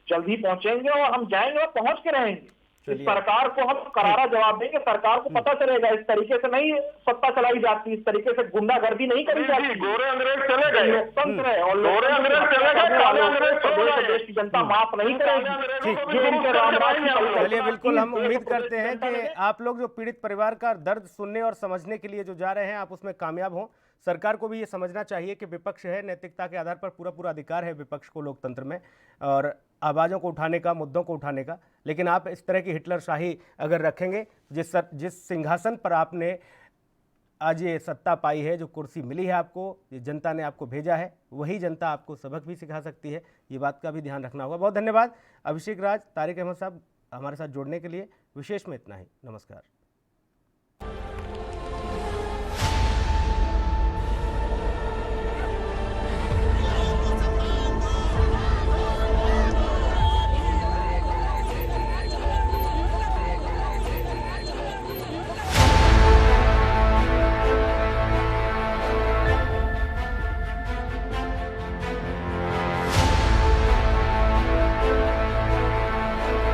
जल्द ही पहुंचेंगे और हम जाएंगे और पहुंच के रहेंगे। इस सरकार को हम करारा जवाब देंगे। सरकार को पता चलेगा इस तरीके से नहीं सत्ता चलाई जाती, इस तरीके से गुंडागर्दी नहीं करी जाती। गोरे अंग्रेज चले गए, लोकतंत्र है और गोरे अंग्रेज चले गए, काले अंग्रेज चले गए। देश की जनता माफ नहीं करेगी। चलिए बिल्कुल, हम उम्मीद करते हैं कि आप लोग जो पीड़ित परिवार का दर्द सुनने और समझने के लिए जो जा रहे हैं, आप उसमें कामयाब हों। सरकार को भी ये समझना चाहिए कि विपक्ष है, नैतिकता के आधार पर पूरा अधिकार है विपक्ष को लोकतंत्र में और आवाज़ों को उठाने का, मुद्दों को उठाने का। लेकिन आप इस तरह की हिटलरशाही अगर रखेंगे, जिस सिंहासन पर आपने आज ये सत्ता पाई है, जो कुर्सी मिली है आपको, ये जनता ने आपको भेजा है, वही जनता आपको सबक भी सिखा सकती है। ये बात का भी ध्यान रखना होगा। बहुत धन्यवाद अभिषेक राज, तारिक अहमद साहब हमारे साथ जुड़ने के लिए। विशेष में इतना ही, नमस्कार।